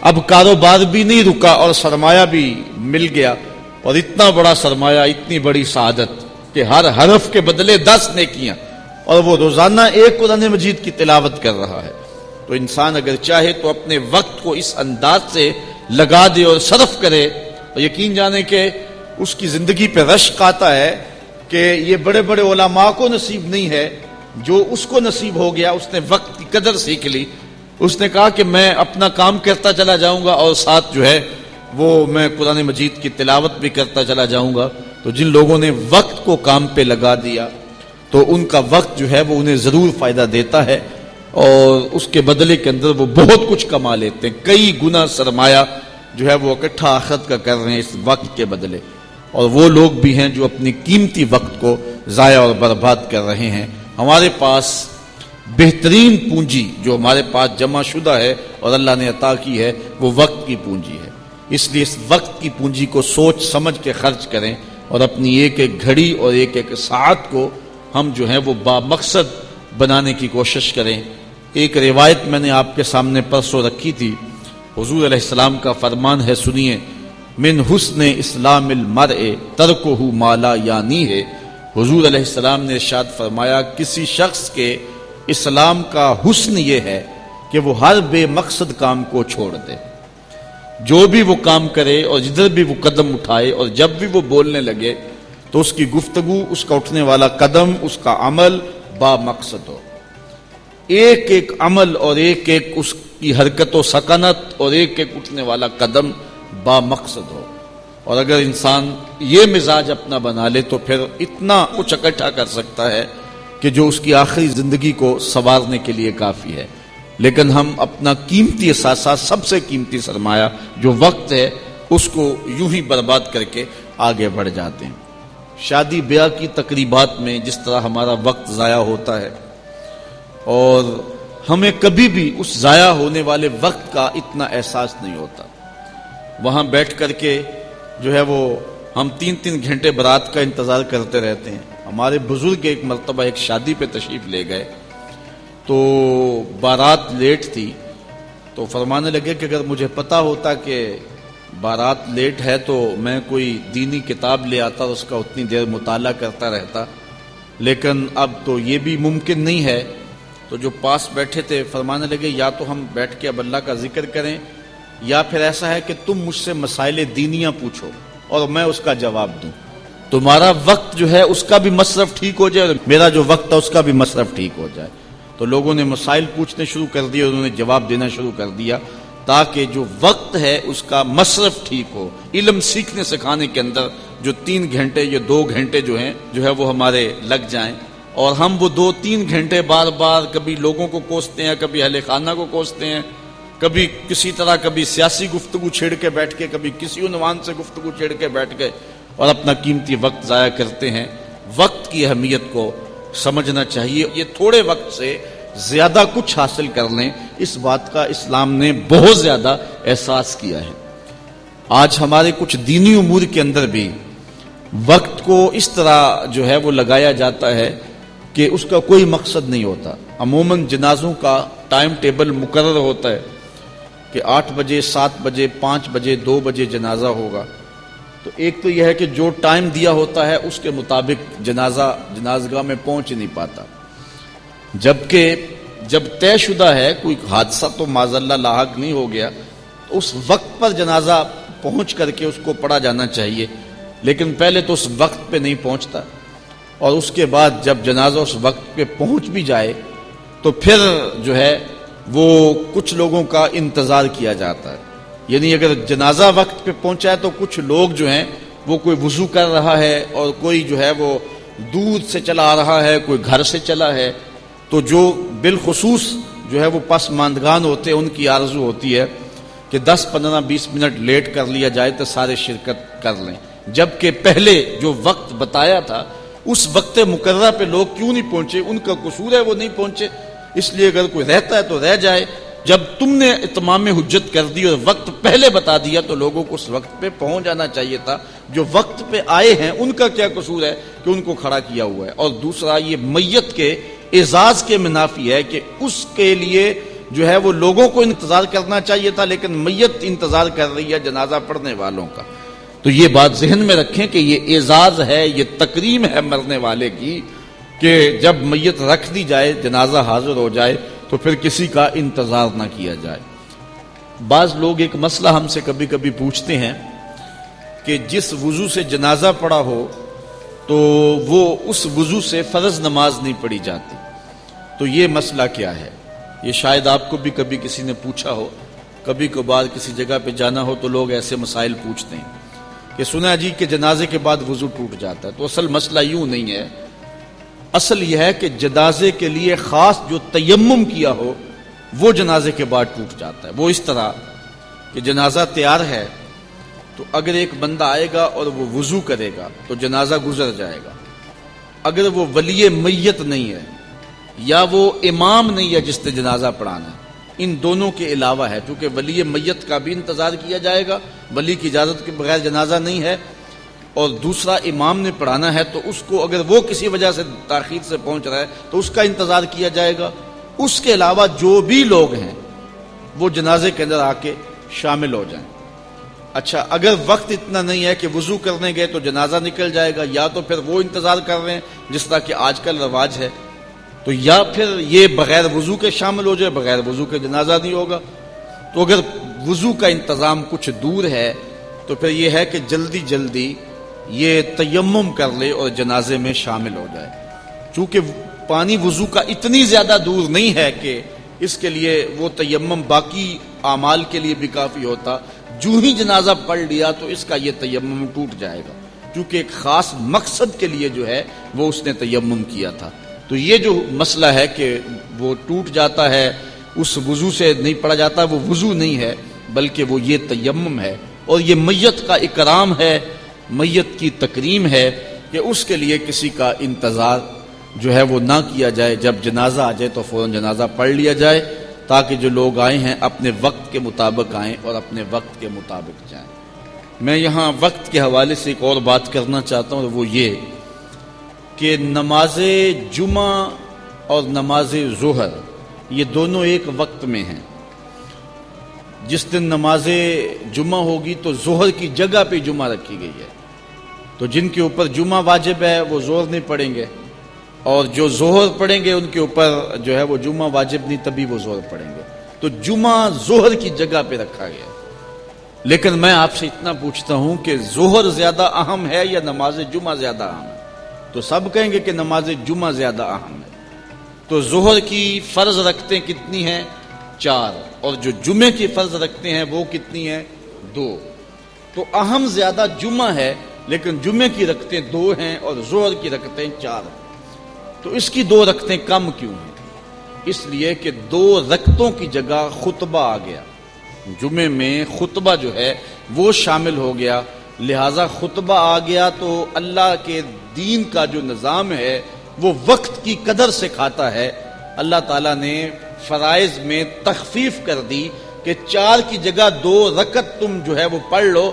اب کاروبار بھی نہیں رکا اور سرمایہ بھی مل گیا، اور اتنا بڑا سرمایہ، اتنی بڑی سعادت کہ ہر حرف کے بدلے 10 نیکیاں، اور وہ روزانہ ایک قرآن مجید کی تلاوت کر رہا ہے. تو انسان اگر چاہے تو اپنے وقت کو اس انداز سے لگا دے اور صرف کرے، اور یقین جانے کہ اس کی زندگی پہ رشک آتا ہے کہ یہ بڑے بڑے علماء کو نصیب نہیں ہے جو اس کو نصیب ہو گیا. اس نے وقت کی قدر سیکھ لی. اس نے کہا کہ میں اپنا کام کرتا چلا جاؤں گا اور ساتھ جو ہے وہ میں قرآن مجید کی تلاوت بھی کرتا چلا جاؤں گا. تو جن لوگوں نے وقت کو کام پہ لگا دیا تو ان کا وقت جو ہے وہ انہیں ضرور فائدہ دیتا ہے، اور اس کے بدلے کے اندر وہ بہت کچھ کما لیتے ہیں. کئی گنا سرمایہ جو ہے وہ اکٹھا آخرت کا کر رہے ہیں اس وقت کے بدلے. اور وہ لوگ بھی ہیں جو اپنی قیمتی وقت کو ضائع اور برباد کر رہے ہیں. ہمارے پاس بہترین پونجی جو ہمارے پاس جمع شدہ ہے اور اللہ نے عطا کی ہے وہ وقت کی پونجی ہے. اس لیے اس وقت کی پونجی کو سوچ سمجھ کے خرچ کریں، اور اپنی ایک ایک گھڑی اور ایک ایک ساعت کو ہم جو ہیں وہ بامقصد بنانے کی کوشش کریں. ایک روایت میں نے آپ کے سامنے پرسوں رکھی تھی. حضور علیہ السلام کا فرمان ہے، سنیے: من حسن اسلام المرء ترکہ ما لا یعنی ہے. حضور علیہ السلام نے ارشاد فرمایا کسی شخص کے اسلام کا حسن یہ ہے کہ وہ ہر بے مقصد کام کو چھوڑ دے. جو بھی وہ کام کرے اور جدھر بھی وہ قدم اٹھائے اور جب بھی وہ بولنے لگے تو اس کی گفتگو، اس کا اٹھنے والا قدم، اس کا عمل با مقصد ہو. ایک ایک عمل اور ایک ایک اس کی حرکت و سکنت اور ایک ایک اٹھنے والا قدم با مقصد ہو. اور اگر انسان یہ مزاج اپنا بنا لے تو پھر اتنا کچھ اکٹھا کر سکتا ہے کہ جو اس کی آخری زندگی کو سنوارنے کے لیے کافی ہے. لیکن ہم اپنا قیمتی اثاثہ، سب سے قیمتی سرمایہ جو وقت ہے، اس کو یوں ہی برباد کر کے آگے بڑھ جاتے ہیں. شادی بیاہ کی تقریبات میں جس طرح ہمارا وقت ضائع ہوتا ہے اور ہمیں کبھی بھی اس ضائع ہونے والے وقت کا اتنا احساس نہیں ہوتا. وہاں بیٹھ کر کے جو ہے وہ ہم 3 گھنٹے برات کا انتظار کرتے رہتے ہیں. ہمارے بزرگ ایک مرتبہ ایک شادی پہ تشریف لے گئے تو بارات لیٹ تھی تو فرمانے لگے کہ اگر مجھے پتا ہوتا کہ بارات لیٹ ہے تو میں کوئی دینی کتاب لے آتا اور اس کا اتنی دیر مطالعہ کرتا رہتا، لیکن اب تو یہ بھی ممکن نہیں ہے. تو جو پاس بیٹھے تھے فرمانے لگے یا تو ہم بیٹھ کے اب اللہ کا ذکر کریں یا پھر ایسا ہے کہ تم مجھ سے مسائل دینیاں پوچھو اور میں اس کا جواب دوں. تمہارا وقت جو ہے اس کا بھی مصرف ٹھیک ہو جائے اور میرا جو وقت ہے اس کا بھی مصرف ٹھیک ہو جائے. تو لوگوں نے مسائل پوچھنے شروع کر دیے اور انہوں نے جواب دینا شروع کر دیا تاکہ جو وقت ہے اس کا مصرف ٹھیک ہو. علم سیکھنے سکھانے کے اندر جو 3 گھنٹے یا 2 گھنٹے جو ہے وہ ہمارے لگ جائیں اور ہم وہ 2-3 گھنٹے بار بار کبھی لوگوں کو کوستے ہیں، کبھی اہل خانہ کو کوستے ہیں، کبھی کسی طرح کبھی سیاسی گفتگو چھیڑ کے بیٹھ کے، کبھی کسی عنوان سے گفتگو چھیڑ کے بیٹھ گئے اور اپنا قیمتی وقت ضائع کرتے ہیں. وقت کی اہمیت کو سمجھنا چاہیے. یہ تھوڑے وقت سے زیادہ کچھ حاصل کر لیں، اس بات کا اسلام نے بہت زیادہ احساس کیا ہے. آج ہمارے کچھ دینی امور کے اندر بھی وقت کو اس طرح جو ہے وہ لگایا جاتا ہے کہ اس کا کوئی مقصد نہیں ہوتا. عموماً جنازوں کا ٹائم ٹیبل مقرر ہوتا ہے کہ 8 بجے، 7 بجے، 5 بجے، 2 بجے جنازہ ہوگا. تو ایک تو یہ ہے کہ جو ٹائم دیا ہوتا ہے اس کے مطابق جنازگاہ میں پہنچ نہیں پاتا، جبکہ جب طے شدہ ہے کوئی حادثہ تو معاذ اللہ لاحق نہیں ہو گیا تو اس وقت پر جنازہ پہنچ کر کے اس کو پڑھا جانا چاہیے. لیکن پہلے تو اس وقت پہ نہیں پہنچتا اور اس کے بعد جب جنازہ اس وقت پہ پہنچ بھی جائے تو پھر جو ہے وہ کچھ لوگوں کا انتظار کیا جاتا ہے. یعنی اگر جنازہ وقت پہ پہنچا ہے تو کچھ لوگ جو ہیں وہ کوئی وضو کر رہا ہے اور کوئی جو ہے وہ دودھ سے چلا آ رہا ہے، کوئی گھر سے چلا ہے. تو جو بالخصوص جو ہے وہ پسماندگان ہوتے ہیں ان کی آرزو ہوتی ہے کہ 10 15 20 منٹ لیٹ کر لیا جائے تو سارے شرکت کر لیں، جبکہ پہلے جو وقت بتایا تھا اس وقت مقررہ پہ لوگ کیوں نہیں پہنچے؟ ان کا قصور ہے وہ نہیں پہنچے. اس لیے اگر کوئی رہتا ہے تو رہ جائے. جب تم نے اتمام حجت کر دی اور وقت پہلے بتا دیا تو لوگوں کو اس وقت پہ پہنچ جانا چاہیے تھا. جو وقت پہ آئے ہیں ان کا کیا قصور ہے کہ ان کو کھڑا کیا ہوا ہے؟ اور دوسرا یہ میت کے اعزاز کے منافی ہے کہ اس کے لیے جو ہے وہ لوگوں کو انتظار کرنا چاہیے تھا، لیکن میت انتظار کر رہی ہے جنازہ پڑھنے والوں کا. تو یہ بات ذہن میں رکھیں کہ یہ اعزاز ہے، یہ تکریم ہے مرنے والے کی کہ جب میت رکھ دی جائے، جنازہ حاضر ہو جائے تو پھر کسی کا انتظار نہ کیا جائے. بعض لوگ ایک مسئلہ ہم سے کبھی کبھی پوچھتے ہیں کہ جس وضو سے جنازہ پڑا ہو تو وہ اس وضو سے فرض نماز نہیں پڑھی جاتی، تو یہ مسئلہ کیا ہے؟ یہ شاید آپ کو بھی کبھی کسی نے پوچھا ہو. کبھی کبھار کسی جگہ پہ جانا ہو تو لوگ ایسے مسائل پوچھتے ہیں کہ سنا جی کہ جنازے کے بعد وضو ٹوٹ جاتا ہے. تو اصل مسئلہ یوں نہیں ہے. اصل یہ ہے کہ جنازے کے لیے خاص جو تیمم کیا ہو وہ جنازے کے بعد ٹوٹ جاتا ہے. وہ اس طرح کہ جنازہ تیار ہے تو اگر ایک بندہ آئے گا اور وہ وضو کرے گا تو جنازہ گزر جائے گا. اگر وہ ولی میت نہیں ہے یا وہ امام نہیں ہے جس نے جنازہ پڑھانا ہے، ان دونوں کے علاوہ ہے، چونکہ ولی میت کا بھی انتظار کیا جائے گا، ولی کی اجازت کے بغیر جنازہ نہیں ہے، اور دوسرا امام نے پڑھانا ہے تو اس کو اگر وہ کسی وجہ سے تاخیر سے پہنچ رہا ہے تو اس کا انتظار کیا جائے گا. اس کے علاوہ جو بھی لوگ ہیں وہ جنازے کے اندر آ کے شامل ہو جائیں. اچھا اگر وقت اتنا نہیں ہے کہ وضو کرنے گئے تو جنازہ نکل جائے گا، یا تو پھر وہ انتظار کر رہے ہیں جس طرح کہ آج کل رواج ہے تو یا پھر یہ بغیر وضو کے شامل ہو جائے، بغیر وضو کے جنازہ نہیں ہوگا۔ تو اگر وضو کا انتظام کچھ دور ہے تو پھر یہ ہے کہ جلدی جلدی یہ تیمم کر لے اور جنازے میں شامل ہو جائے۔ چونکہ پانی وضو کا اتنی زیادہ دور نہیں ہے کہ اس کے لیے وہ تیمم باقی اعمال کے لیے بھی کافی ہوتا، جو ہی جنازہ پڑھ لیا تو اس کا یہ تیمم ٹوٹ جائے گا، کیونکہ ایک خاص مقصد کے لیے جو ہے وہ اس نے تیمم کیا تھا۔ تو یہ جو مسئلہ ہے کہ وہ ٹوٹ جاتا ہے، اس وضو سے نہیں پڑا جاتا، وہ وضو نہیں ہے بلکہ وہ یہ تیمم ہے، اور یہ میت کا اکرام ہے، میت کی تکریم ہے کہ اس کے لیے کسی کا انتظار جو ہے وہ نہ کیا جائے، جب جنازہ آ جائے تو فوراً جنازہ پڑھ لیا جائے، تاکہ جو لوگ آئے ہیں اپنے وقت کے مطابق آئیں اور اپنے وقت کے مطابق جائیں۔ میں یہاں وقت کے حوالے سے ایک اور بات کرنا چاہتا ہوں، وہ یہ کہ نماز جمعہ اور نماز ظہر یہ دونوں ایک وقت میں ہیں۔ جس دن نماز جمعہ ہوگی تو ظہر کی جگہ پہ جمعہ رکھی گئی ہے، تو جن کے اوپر جمعہ واجب ہے وہ ظہر نہیں پڑھیں گے، اور جو ظہر پڑھیں گے ان کے اوپر جو ہے وہ جمعہ واجب نہیں، تبھی وہ ظہر پڑھیں گے۔ تو جمعہ ظہر کی جگہ پہ رکھا گیا۔ لیکن میں آپ سے اتنا پوچھتا ہوں کہ ظہر زیادہ اہم ہے یا نماز جمعہ زیادہ اہم ہے؟ تو سب کہیں گے کہ نماز جمعہ زیادہ اہم ہے۔ تو ظہر کی فرض رکھتے کتنی ہیں؟ 4، اور جو جمعے کی فرض رکھتے ہیں وہ کتنی ہیں؟ 2۔ تو اہم زیادہ جمعہ ہے، لیکن جمعے کی رکھتے 2 ہیں اور ظہر کی رکھتے 4 ہیں۔ تو اس کی 2 رکعتیں کم کیوں ہیں؟ اس لیے کہ 2 رکعتوں کی جگہ خطبہ آ گیا، جمعے میں خطبہ جو ہے وہ شامل ہو گیا، لہذا خطبہ آ گیا تو اللہ کے دین کا جو نظام ہے وہ وقت کی قدر سکھاتا ہے۔ اللہ تعالیٰ نے فرائض میں تخفیف کر دی کہ 4 کی جگہ 2 رکعت تم جو ہے وہ پڑھ لو،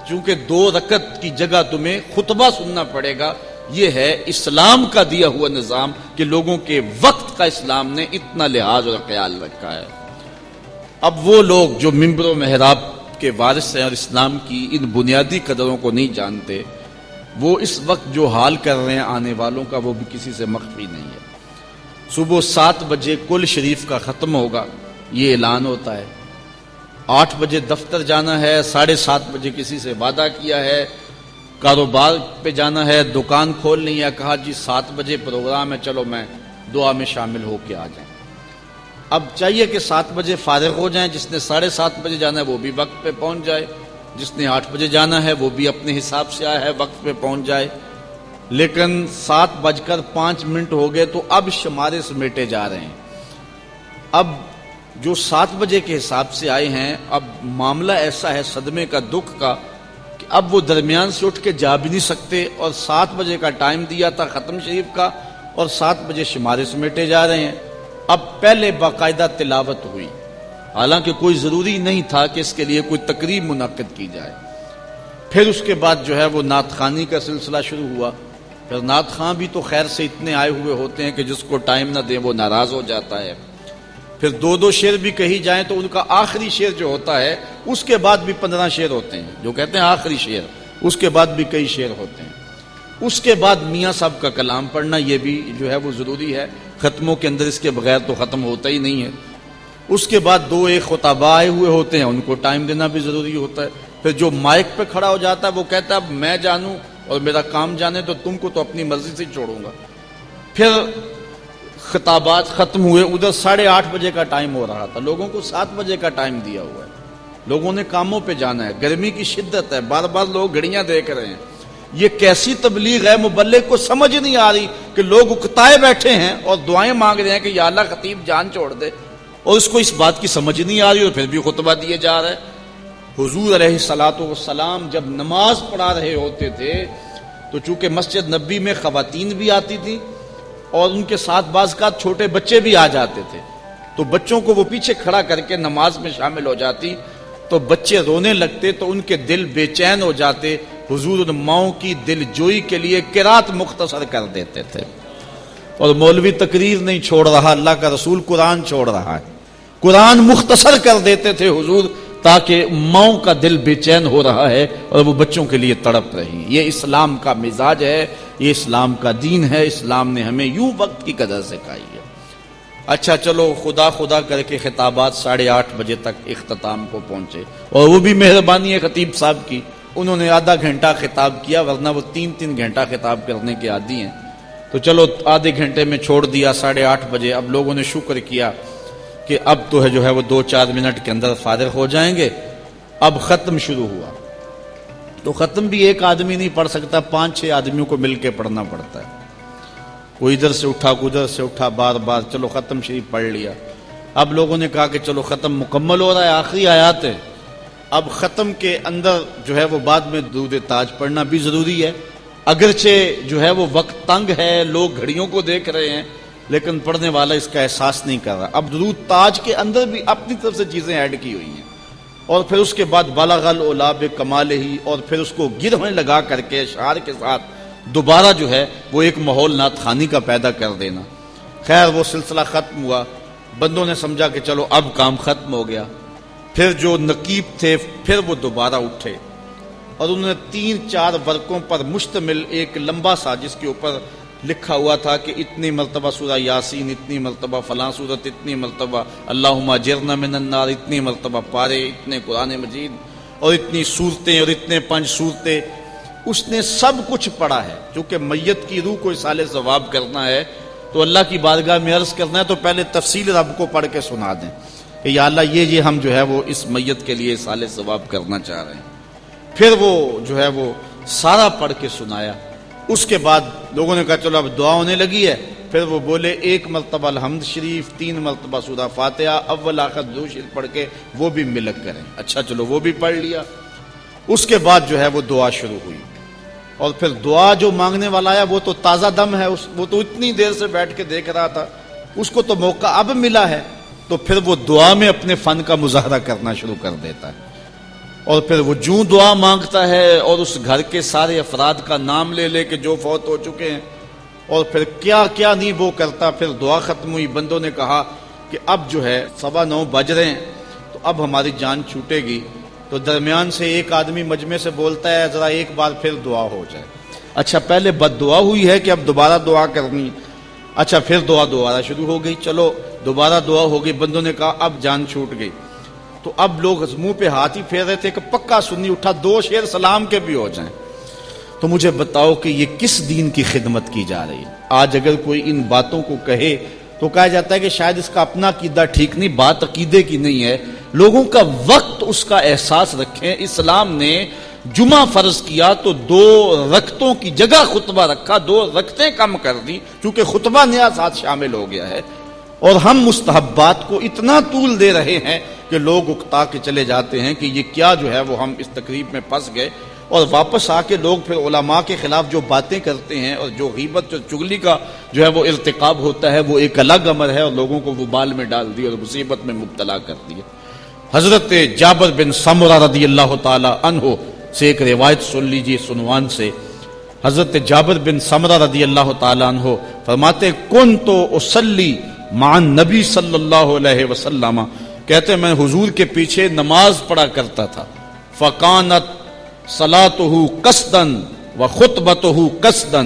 چونکہ 2 رکعت کی جگہ تمہیں خطبہ سننا پڑے گا۔ یہ ہے اسلام کا دیا ہوا نظام کہ لوگوں کے وقت کا اسلام نے اتنا لحاظ اور خیال رکھا ہے۔ اب وہ لوگ جو منبر و محراب کے وارث ہیں اور اسلام کی ان بنیادی قدروں کو نہیں جانتے، وہ اس وقت جو حال کر رہے ہیں آنے والوں کا، وہ بھی کسی سے مخفی نہیں ہے۔ صبح 7 بجے کل شریف کا ختم ہوگا، یہ اعلان ہوتا ہے۔ 8 بجے دفتر جانا ہے، 7:30 بجے کسی سے وعدہ کیا ہے، کاروبار پہ جانا ہے، دکان کھولنی ہے، کہا جی 7 بجے پروگرام ہے، چلو میں دعا میں شامل ہو کے آ جائیں۔ اب چاہیے کہ 7 بجے فارغ ہو جائیں، جس نے 7:30 بجے جانا ہے وہ بھی وقت پہ پہنچ جائے، جس نے 8 بجے جانا ہے وہ بھی اپنے حساب سے آیا ہے وقت پہ پہنچ جائے۔ لیکن 7:05 ہو گئے تو اب شمارے سمیٹے جا رہے ہیں۔ اب جو 7 بجے کے حساب سے آئے ہیں، اب معاملہ ایسا ہے صدمے کا، دکھ کا، کہ اب وہ درمیان سے اٹھ کے جا بھی نہیں سکتے، اور 7 بجے کا ٹائم دیا تھا ختم شریف کا، اور 7 بجے شمارے سمیٹے جا رہے ہیں۔ اب پہلے باقاعدہ تلاوت ہوئی، حالانکہ کوئی ضروری نہیں تھا کہ اس کے لیے کوئی تقریب منعقد کی جائے۔ پھر اس کے بعد جو ہے وہ نعت خوانی کا سلسلہ شروع ہوا۔ پھر نعت خواں بھی تو خیر سے اتنے آئے ہوئے ہوتے ہیں کہ جس کو ٹائم نہ دیں وہ ناراض ہو جاتا ہے۔ پھر 2 شعر بھی کہی جائیں تو ان کا آخری شعر جو ہوتا ہے اس کے بعد بھی 15 شعر ہوتے ہیں، جو کہتے ہیں آخری شعر، اس کے بعد بھی کئی شعر ہوتے ہیں۔ اس کے بعد میاں صاحب کا کلام پڑھنا، یہ بھی جو ہے وہ ضروری ہے، ختموں کے اندر اس کے بغیر تو ختم ہوتا ہی نہیں ہے۔ اس کے بعد 2-1 خطبہ آئے ہوئے ہوتے ہیں، ان کو ٹائم دینا بھی ضروری ہوتا ہے۔ پھر جو مائک پہ کھڑا ہو جاتا ہے وہ کہتا ہے اب میں جانوں اور میرا کام جانے تو تم کو تو اپنی مرضی سے چھوڑوں گا۔ پھر خطابات ختم ہوئے، ادھر 8:30 بجے کا ٹائم ہو رہا تھا، لوگوں کو 7 بجے کا ٹائم دیا ہوا ہے، لوگوں نے کاموں پہ جانا ہے، گرمی کی شدت ہے، بار بار لوگ گھڑیاں دیکھ رہے ہیں۔ یہ کیسی تبلیغ ہے، مبلغ کو سمجھ نہیں آ رہی کہ لوگ اکتائے بیٹھے ہیں اور دعائیں مانگ رہے ہیں کہ یا اللہ خطیب جان چھوڑ دے، اور اس کو اس بات کی سمجھ نہیں آ رہی اور پھر بھی خطبہ دیے جا رہا ہے۔ حضور علیہ الصلوۃ والسلام جب نماز پڑھا رہے ہوتے تھے تو چونکہ مسجد نبی میں خواتین بھی آتی تھیں اور ان کے ساتھ بعض کا چھوٹے بچے بھی آ جاتے تھے، تو بچوں کو وہ پیچھے کھڑا کر کے نماز میں شامل ہو جاتی، تو بچے رونے لگتے تو ان کے دل بے چین ہو جاتے، حضور ان ماؤں کی دل جوئی کے لیے قرات مختصر کر دیتے تھے۔ اور مولوی تقریر نہیں چھوڑ رہا، اللہ کا رسول قرآن چھوڑ رہا ہے، قرآن مختصر کر دیتے تھے حضور، تاکہ ماؤں کا دل بے چین ہو رہا ہے اور وہ بچوں کے لیے تڑپ رہی۔ یہ اسلام کا مزاج ہے، یہ اسلام کا دین ہے، اسلام نے ہمیں یوں وقت کی قدر سکھائی ہے۔ اچھا چلو خدا خدا کر کے خطابات 8:30 بجے تک اختتام کو پہنچے، اور وہ بھی مہربانی ہے خطیب صاحب کی، انہوں نے آدھا گھنٹہ خطاب کیا، ورنہ وہ 3 گھنٹہ خطاب کرنے کے عادی ہیں، تو چلو آدھے گھنٹے میں چھوڑ دیا 8:30 بجے۔ اب لوگوں نے شکر کیا کہ اب تو جو ہے وہ 2-4 منٹ کے اندر فارغ ہو جائیں گے۔ اب ختم شروع ہوا، تو ختم بھی ایک آدمی نہیں پڑھ سکتا، 5-6 آدمیوں کو مل کے پڑھنا پڑتا ہے، کوئی ادھر سے اٹھا کوئی ادھر سے اٹھا، بار بار چلو ختم شریف پڑھ لیا۔ اب لوگوں نے کہا کہ چلو ختم مکمل ہو رہا ہے، آخری آیات ہے، اب ختم کے اندر جو ہے وہ بعد میں درود تاج پڑھنا بھی ضروری ہے، اگرچہ جو ہے وہ وقت تنگ ہے، لوگ گھڑیوں کو دیکھ رہے ہیں، لیکن پڑھنے والا اس کا احساس نہیں کر رہا۔ اب درود تاج کے اندر بھی اپنی طرف سے چیزیں ایڈ کی ہوئی ہیں، اور پھر اس کے بعد بلغ العلا بکمالہ، اور پھر اس کو گروہیں لگا کر کے اشعار کے ساتھ دوبارہ جو ہے وہ ایک ماحول نعت خوانی کا پیدا کر دینا۔ خیر وہ سلسلہ ختم ہوا، بندوں نے سمجھا کہ چلو اب کام ختم ہو گیا۔ پھر جو نقیب تھے پھر وہ دوبارہ اٹھے، اور انہوں نے 3-4 ورقوں پر مشتمل ایک لمبا سا، جس کے اوپر لکھا ہوا تھا کہ اتنی مرتبہ سورہ یاسین، اتنی مرتبہ فلاں صورت، اتنی مرتبہ اللہم اجرنا من النار، اتنی مرتبہ پارے، اتنے قرآن مجید، اور اتنی صورتیں، اور اتنے 5 صورتیں، اس نے سب کچھ پڑھا ہے۔ چونکہ میت کی روح کو اصالِ ثواب کرنا ہے تو اللہ کی بارگاہ میں عرض کرنا ہے، تو پہلے تفصیل رب کو پڑھ کے سنا دیں کہ یا اللہ یہ ہم جو ہے وہ اس میت کے لیے اصالِ ثواب کرنا چاہ رہے ہیں۔ پھر وہ جو ہے وہ سارا پڑھ کے سنایا۔ اس کے بعد لوگوں نے کہا چلو اب دعا ہونے لگی ہے، پھر وہ بولے 1 مرتبہ الحمد شریف، 3 مرتبہ سورہ فاتحہ، اول آخر درود شریف پڑھ کے وہ بھی ملک کریں۔ اچھا چلو وہ بھی پڑھ لیا۔ اس کے بعد جو ہے وہ دعا شروع ہوئی، اور پھر دعا جو مانگنے والا آیا وہ تو تازہ دم ہے، وہ تو اتنی دیر سے بیٹھ کے دیکھ رہا تھا، اس کو تو موقع اب ملا ہے، تو پھر وہ دعا میں اپنے فن کا مظاہرہ کرنا شروع کر دیتا ہے، اور پھر وہ جوں دعا مانگتا ہے اور اس گھر کے سارے افراد کا نام لے لے کے جو فوت ہو چکے ہیں، اور پھر کیا کیا نہیں وہ کرتا۔ پھر دعا ختم ہوئی، بندوں نے کہا کہ اب جو ہے 9:15 بج رہے ہیں، تو اب ہماری جان چھوٹے گی، تو درمیان سے ایک آدمی مجمع سے بولتا ہے ذرا ایک بار پھر دعا ہو جائے۔ اچھا پہلے بد دعا ہوئی ہے کہ اب دوبارہ دعا کرنی؟ اچھا پھر دعا دوبارہ شروع ہو گئی، چلو دوبارہ دعا ہو گئی، بندوں نے کہا اب جان چھوٹ گئی، تو اب لوگ منہ پہ ہاتھ ہی پھیر رہے تھے کہ پکا سنی اٹھا 2 شعر سلام کے بھی ہو جائیں۔ تو مجھے بتاؤ کہ یہ کس دین کی خدمت کی جا رہی ہے؟ آج اگر کوئی ان باتوں کو کہے تو کہا جاتا ہے کہ شاید اس کا اپنا عقیدہ ٹھیک نہیں، بات عقیدے کی نہیں ہے، لوگوں کا وقت اس کا احساس رکھیں۔ اسلام نے جمعہ فرض کیا تو 2 رکعتوں کی جگہ خطبہ رکھا، 2 رکعتیں کم کر دی، چونکہ خطبہ نیا ساتھ شامل ہو گیا ہے، اور ہم مستحبات کو اتنا طول دے رہے ہیں کہ لوگ اکتا کے چلے جاتے ہیں کہ یہ کیا جو ہے وہ ہم اس تقریب میں پھنس گئے، اور واپس آ کے لوگ پھر علماء کے خلاف جو باتیں کرتے ہیں، اور جو غیبت جو چغلی کا جو ہے وہ ارتکاب ہوتا ہے، وہ ایک الگ امر ہے، اور لوگوں کو وہ بال میں ڈال دی اور مصیبت میں مبتلا کر دیا۔ حضرت جابر بن سمرہ رضی اللہ تعالی عنہ سے ایک روایت سن لیجیے عنوان سے۔ حضرت جابر بن سمرہ رضی اللہ تعالی عنہ فرماتے کنت اصلی مع النبی صلی اللہ علیہ وسلم، کہتے میں حضور کے پیچھے نماز پڑھا کرتا تھا، فکانت صلاتہ قصدا وخطبتہ قصدا،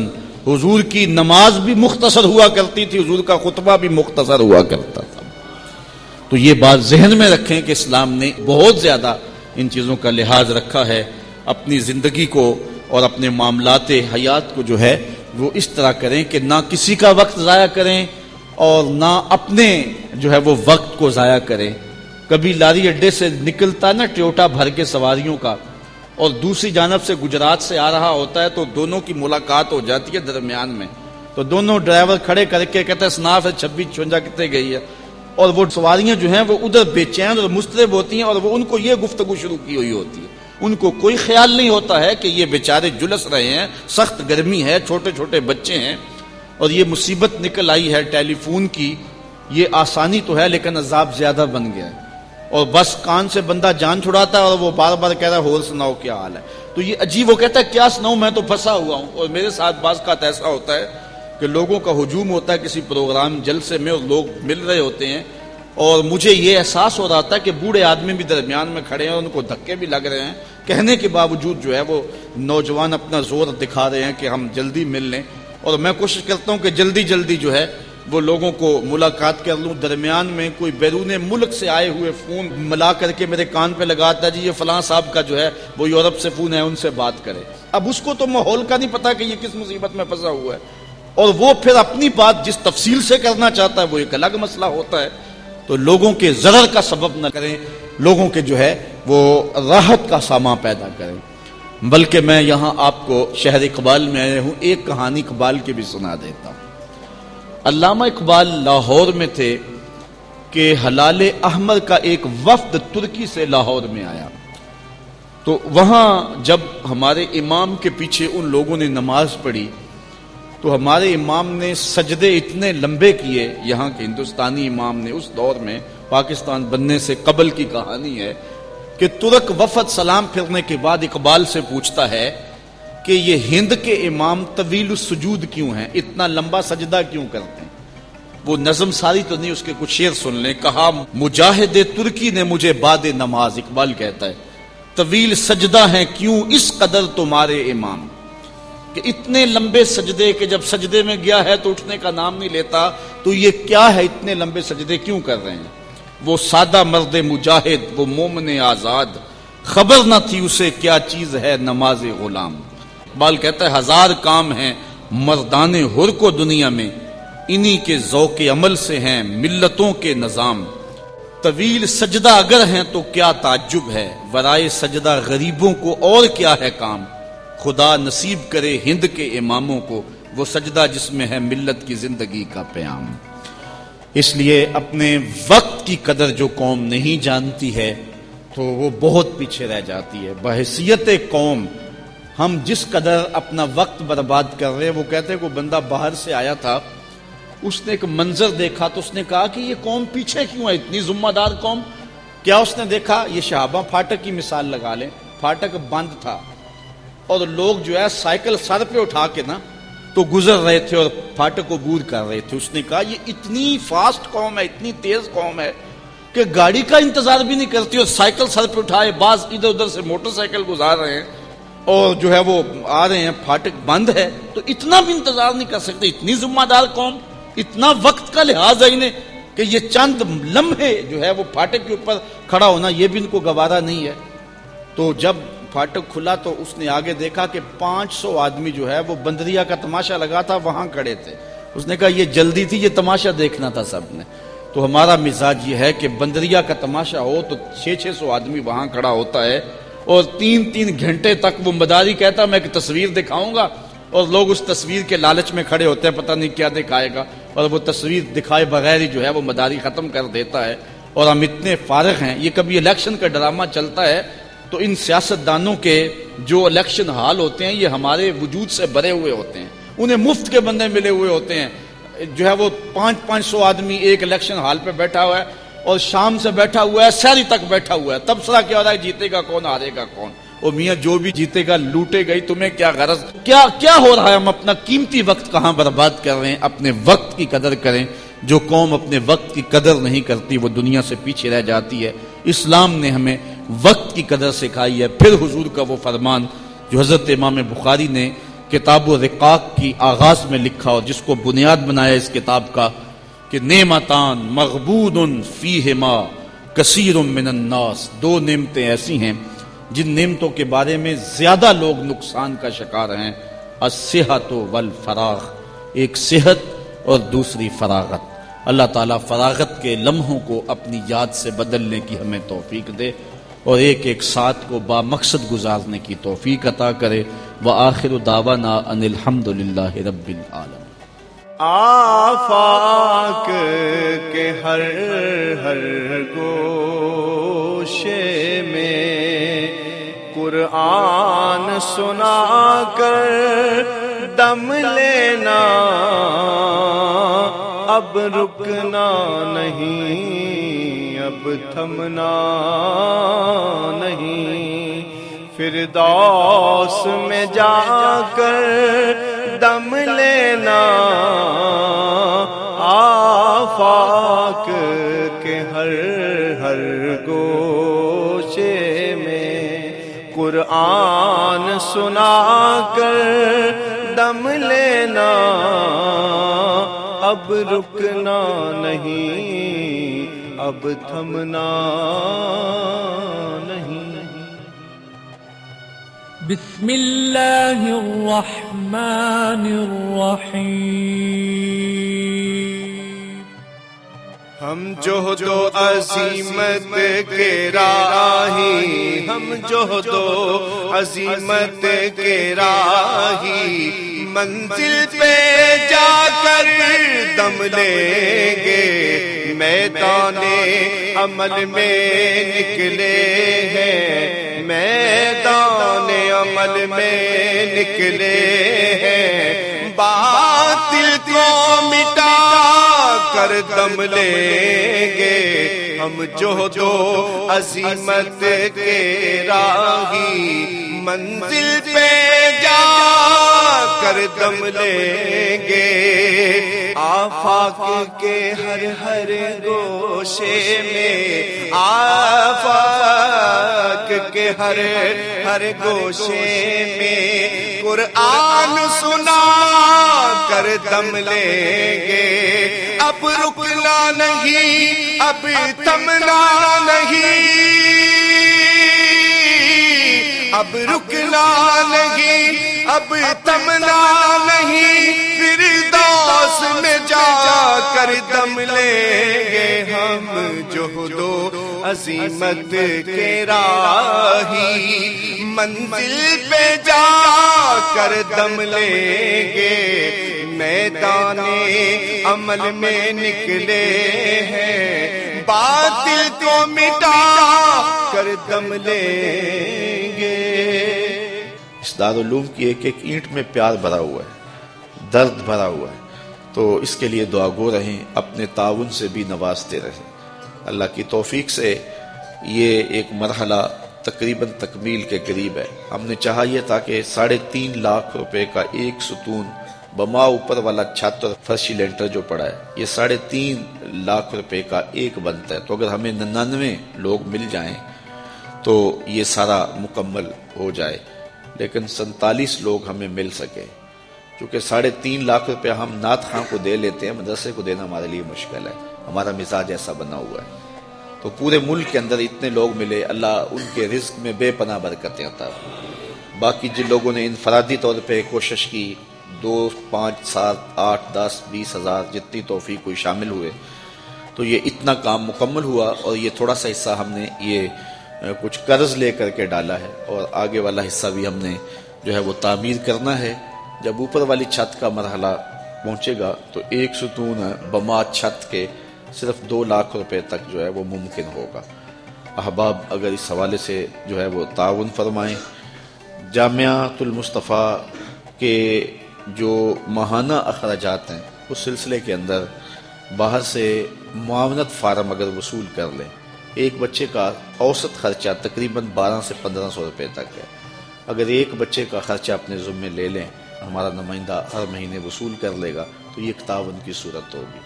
حضور کی نماز بھی مختصر ہوا کرتی تھی، حضور کا خطبہ بھی مختصر ہوا کرتا تھا۔ تو یہ بات ذہن میں رکھیں کہ اسلام نے بہت زیادہ ان چیزوں کا لحاظ رکھا ہے، اپنی زندگی کو اور اپنے معاملات حیات کو جو ہے وہ اس طرح کریں کہ نہ کسی کا وقت ضائع کریں اور نہ اپنے جو ہے وہ وقت کو ضائع کریں۔ کبھی لاری اڈے سے نکلتا نا ٹیوٹا بھر کے سواریوں کا، اور دوسری جانب سے گجرات سے آ رہا ہوتا ہے، تو دونوں کی ملاقات ہو جاتی ہے درمیان میں، تو دونوں ڈرائیور کھڑے کر کے کہتے ہیں سناف ہے 26-56 کتنے گئی ہے، اور وہ سواریاں جو ہیں وہ ادھر بے چین اور مضطرب ہوتی ہیں، اور وہ ان کو یہ گفتگو شروع کی ہوئی ہوتی ہے، ان کو کوئی خیال نہیں ہوتا ہے کہ یہ بیچارے جلس رہے ہیں، سخت گرمی ہے، چھوٹے چھوٹے بچے ہیں، اور یہ مصیبت نکل آئی ہے ٹیلی فون کی، یہ آسانی تو ہے لیکن عذاب زیادہ بن گیا ہے، اور بس کان سے بندہ جان چھڑاتا ہے اور وہ بار بار کہہ رہا ہے اور سناؤ کیا حال ہے۔ تو یہ عجیب، وہ کہتا ہے کیا سناؤں، میں تو پھنسا ہوا ہوں۔ اور میرے ساتھ بعض کا ایسا ہوتا ہے کہ لوگوں کا ہجوم ہوتا ہے کسی پروگرام جلسے میں، اور لوگ مل رہے ہوتے ہیں، اور مجھے یہ احساس ہو رہا تھا کہ بوڑھے آدمی بھی درمیان میں کھڑے ہیں اور ان کو دھکے بھی لگ رہے ہیں، کہنے کے باوجود جو ہے وہ نوجوان اپنا زور دکھا رہے ہیں کہ ہم جلدی مل لیں، اور میں کوشش کرتا ہوں کہ جلدی جلدی جو ہے وہ لوگوں کو ملاقات کر لوں، درمیان میں کوئی بیرون ملک سے آئے ہوئے فون ملا کر کے میرے کان پہ لگاتا جی یہ فلاں صاحب کا جو ہے وہ یورپ سے فون ہے، ان سے بات کرے۔ اب اس کو تو ماحول کا نہیں پتا کہ یہ کس مصیبت میں پھنسا ہوا ہے، اور وہ پھر اپنی بات جس تفصیل سے کرنا چاہتا ہے وہ ایک الگ مسئلہ ہوتا ہے۔ تو لوگوں کے ضرر کا سبب نہ کریں، لوگوں کے جو ہے وہ راحت کا سامان پیدا کریں۔ بلکہ میں یہاں آپ کو شہر اقبال میں آئے ہوں، ایک کہانی اقبال کی بھی سنا دیتا ہوں۔ علامہ اقبال لاہور میں تھے کہ ہلال احمر کا ایک وفد ترکی سے لاہور میں آیا، تو وہاں جب ہمارے امام کے پیچھے ان لوگوں نے نماز پڑھی تو ہمارے امام نے سجدے اتنے لمبے کیے، یہاں کے ہندوستانی امام نے، اس دور میں پاکستان بننے سے قبل کی کہانی ہے کہ ترک وفد سلام پھرنے کے بعد اقبال سے پوچھتا ہے کہ یہ ہند کے امام طویل السجود کیوں ہیں، اتنا لمبا سجدہ کیوں کرتے ہیں؟ وہ نظم ساری تو نہیں، اس کے کچھ شعر سن لیں۔ کہا مجاہد ترکی نے مجھے بعد نماز، اقبال کہتا ہے طویل سجدہ ہیں کیوں اس قدر تمہارے امام، کہ اتنے لمبے سجدے کہ جب سجدے میں گیا ہے تو اٹھنے کا نام نہیں لیتا، تو یہ کیا ہے، اتنے لمبے سجدے کیوں کر رہے ہیں؟ وہ سادہ مرد مجاہد، وہ مومن آزاد، خبر نہ تھی اسے کیا چیز ہے نماز غلام۔ اقبال کہتا ہے ہزار کام ہیں مردان حر کو دنیا میں، انہی کے ذوق عمل سے ہیں ملتوں کے نظام۔ طویل سجدہ اگر ہیں تو کیا تعجب ہے، ورائے سجدہ غریبوں کو اور کیا ہے کام۔ خدا نصیب کرے ہند کے اماموں کو وہ سجدہ جس میں ہے ملت کی زندگی کا پیام۔ اس لیے اپنے وقت کی قدر جو قوم نہیں جانتی ہے تو وہ بہت پیچھے رہ جاتی ہے۔ بحیثیت قوم ہم جس قدر اپنا وقت برباد کر رہے ہیں، وہ کہتے ہیں کوئی بندہ باہر سے آیا تھا، اس نے ایک منظر دیکھا تو اس نے کہا کہ یہ قوم پیچھے کیوں ہے، اتنی ذمہ دار قوم۔ کیا اس نے دیکھا؟ یہ شہابہ پھاٹک کی مثال لگا لیں، پھاٹک بند تھا اور لوگ جو ہے سائیکل سر پہ اٹھا کے نا تو گزر رہے تھے اور پھاٹک عبور کر رہے تھے۔ اس نے کہا یہ اتنی فاسٹ قوم ہے، اتنی تیز قوم ہے کہ گاڑی کا انتظار بھی نہیں کرتی اور سائیکل سر پہ اٹھائے، بعض ادھر ادھر سے موٹر سائیکل گزار رہے ہیں اور جو ہے وہ آ رہے ہیں، پھاٹک بند ہے تو اتنا بھی انتظار نہیں کر سکتے۔ اتنی ذمہ دار قوم، اتنا وقت کا لحاظ ہے انہیں کہ یہ چند لمحے جو ہے وہ پھاٹک کے اوپر کھڑا ہونا یہ بھی ان کو گوارا نہیں ہے۔ تو جب پھاٹک کھلا تو اس نے آگے دیکھا کہ 500 آدمی جو ہے وہ بندریا کا تماشا لگا تھا وہاں کھڑے تھے۔ اس نے کہا یہ جلدی تھی، یہ تماشا دیکھنا تھا سب نے۔ تو ہمارا مزاج یہ ہے کہ بندریا کا تماشا ہو تو 600 آدمی وہاں کھڑا ہوتا ہے اور 3 گھنٹے تک وہ مداری کہتا میں ایک تصویر دکھاؤں گا، اور لوگ اس تصویر کے لالچ میں کھڑے ہوتے ہیں، پتہ نہیں کیا دکھائے گا، اور وہ تصویر دکھائے بغیر ہی جو ہے وہ مداری ختم کر دیتا ہے۔ اور ہم اتنے فارغ ہیں، یہ کبھی الیکشن کا ڈرامہ چلتا ہے تو ان سیاستدانوں کے جو الیکشن ہال ہوتے ہیں یہ ہمارے وجود سے بھرے ہوئے ہوتے ہیں، انہیں مفت کے بندے ملے ہوئے ہوتے ہیں۔ جو ہے وہ 500 آدمی ایک الیکشن ہال پہ بیٹھا ہوا ہے اور شام سے بیٹھا ہوا ہے، سحری تک بیٹھا ہوا ہے، تبصرہ کیا ہو رہا ہے جیتے گا کون ہارے گا کون، اور میاں جو بھی جیتے گا لوٹے گئی، تمہیں کیا غرض، کیا ہو رہا ہے، ہم اپنا قیمتی وقت کہاں برباد کر رہے ہیں۔ اپنے وقت کی قدر کریں، جو قوم اپنے وقت کی قدر نہیں کرتی وہ دنیا سے پیچھے رہ جاتی ہے۔ اسلام نے ہمیں وقت کی قدر سکھائی ہے۔ پھر حضور کا وہ فرمان جو حضرت امام بخاری نے کتاب الرقاق کی آغاز میں لکھا اور جس کو بنیاد بنایا اس کتاب کا کہ نعمتان مغبون فیہما کثیر من الناس، 2 نعمتیں ایسی ہیں جن نعمتوں کے بارے میں زیادہ لوگ نقصان کا شکار ہیں، الصحت والفراغ، ایک صحت اور دوسری فراغت۔ اللہ تعالیٰ فراغت کے لمحوں کو اپنی یاد سے بدلنے کی ہمیں توفیق دے اور ایک ساتھ کو با مقصد گزارنے کی توفیق عطا کرے۔ وآخر دعوانا ان الحمدللہ رب العالمین۔ آفاق کے ہر گوشے میں قرآن سنا کر دم لینا، اب رکنا نہیں، اب تھمنا نہیں، فردوس میں جا کر دم لینا، آفاق کے ہر گوشے میں قرآن سنا کر دم لینا، اب رکنا نہیں، اب تھمنا نہیں۔ بسم اللہ الرحمن الرحیم۔ ہم جہد و عزیمت کے راہی، ہم جہد و عزیمت کے راہی، منزل پہ جا کر دم لیں گے، میدان عمل میں نکلے ہیں، میدان عمل میں نکلے ہیں، باطل کو مٹا کر دم لیں گے، ہم جہد و عزیمت کے راہی، منزل پہ جا کر دم لیں گے، آفاق کے ہر ہر گوشے میں، آفاق کے ہر ہر گوشے میں قرآن سنا کر دم لیں گے، اب رکنا نہیں، اب تھمنا نہیں، اب رکنا نہیں، اب تھمنا نہیں، فردوس میں جا کر دم لیں گے، ہم جہد و عزیمت کے راہی، منزل پہ جا کر دم لیں گے، میدان عمل میں نکلے ہیں، باطل کو مٹا کر دم لیں گے۔ اس دارالعلوم کی ایک ایک اینٹ میں پیار بھرا ہوا ہے، درد بھرا ہوا ہے، تو اس کے لیے دعا گو رہیں، اپنے تعاون سے بھی نوازتے رہیں۔ اللہ کی توفیق سے یہ ایک مرحلہ تقریباً تکمیل کے قریب ہے۔ ہم نے چاہا یہ تھا کہ 3.5 لاکھ روپے کا ایک ستون بما اوپر والا چھت اور فرشی لینٹر جو پڑا ہے، یہ 3.5 لاکھ روپے کا ایک بنتا ہے، تو اگر ہمیں 99 لوگ مل جائیں تو یہ سارا مکمل ہو جائے، لیکن 47 لوگ ہمیں مل سکے، کیونکہ 3.5 لاکھ روپے ہم نعت خاں کو دے لیتے ہیں، مدرسے کو دینا ہمارے لیے مشکل ہے، ہمارا مزاج ایسا بنا ہوا ہے۔ تو پورے ملک کے اندر اتنے لوگ ملے، اللہ ان کے رزق میں بے پناہ برکتیں عطا فرمائے۔ باقی جن لوگوں نے انفرادی طور پہ کوشش کی، 2، 5، 7، 8، 10، 20 ہزار جتنی توفیق کوئی شامل ہوئے، تو یہ اتنا کام مکمل ہوا، اور یہ تھوڑا سا حصہ ہم نے یہ کچھ قرض لے کر کے ڈالا ہے، اور آگے والا حصہ بھی ہم نے جو ہے وہ تعمیر کرنا ہے۔ جب اوپر والی چھت کا مرحلہ پہنچے گا تو ایک ستون بما چھت کے صرف 2 لاکھ روپے تک جو ہے وہ ممکن ہوگا۔ احباب اگر اس حوالے سے جو ہے وہ تعاون فرمائیں۔ جامعۃ المصطفیٰ کے جو ماہانہ اخراجات ہیں اس سلسلے کے اندر باہر سے معاونت فارم اگر وصول کر لیں، ایک بچے کا اوسط خرچہ تقریباً 1200 سے 1500 روپے تک ہے۔ اگر ایک بچے کا خرچہ اپنے ذمے لے لیں، ہمارا نمائندہ ہر مہینے وصول کر لے گا، تو یہ ایک تعاون کی صورت ہوگی۔